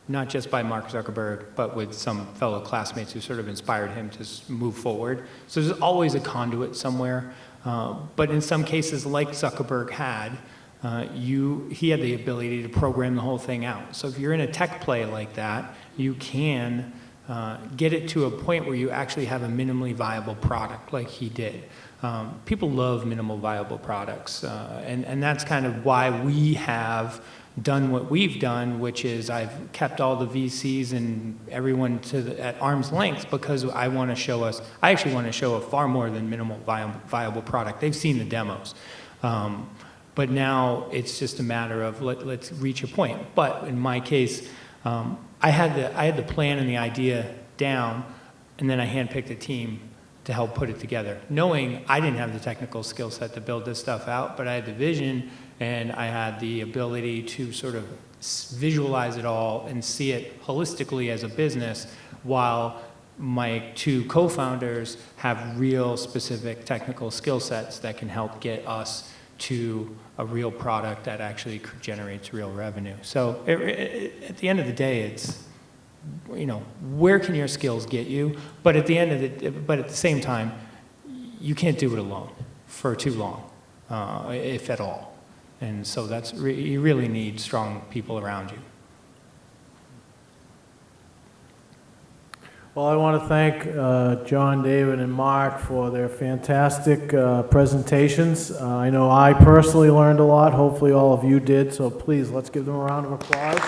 not just by Mark Zuckerberg, but with some fellow classmates who sort of inspired him to move forward. So there's always a conduit somewhere. But in some cases, like Zuckerberg had, he had the ability to program the whole thing out. So if you're in a tech play like that, you can get it to a point where you actually have a minimally viable product like he did. People love minimal viable products, and that's kind of why we have done what we've done, which is I've kept all the VCs and everyone at arm's length, because I actually want to show a far more than minimal viable product. They've seen the demos. But now it's just a matter of let's reach a point. But in my case, I had the plan and the idea down, and then I handpicked a team to help put it together, knowing I didn't have the technical skill set to build this stuff out, but I had the vision and I had the ability to sort of visualize it all and see it holistically as a business, while my 2 co-founders have real specific technical skill sets that can help get us to a real product that actually generates real revenue. So at the end of the day, it's, where can your skills get you? But at the same time, you can't do it alone for too long, if at all. And so you really need strong people around you. Well, I want to thank John, David, and Mark for their fantastic presentations. I know I personally learned a lot. Hopefully all of you did. So please, let's give them a round of applause.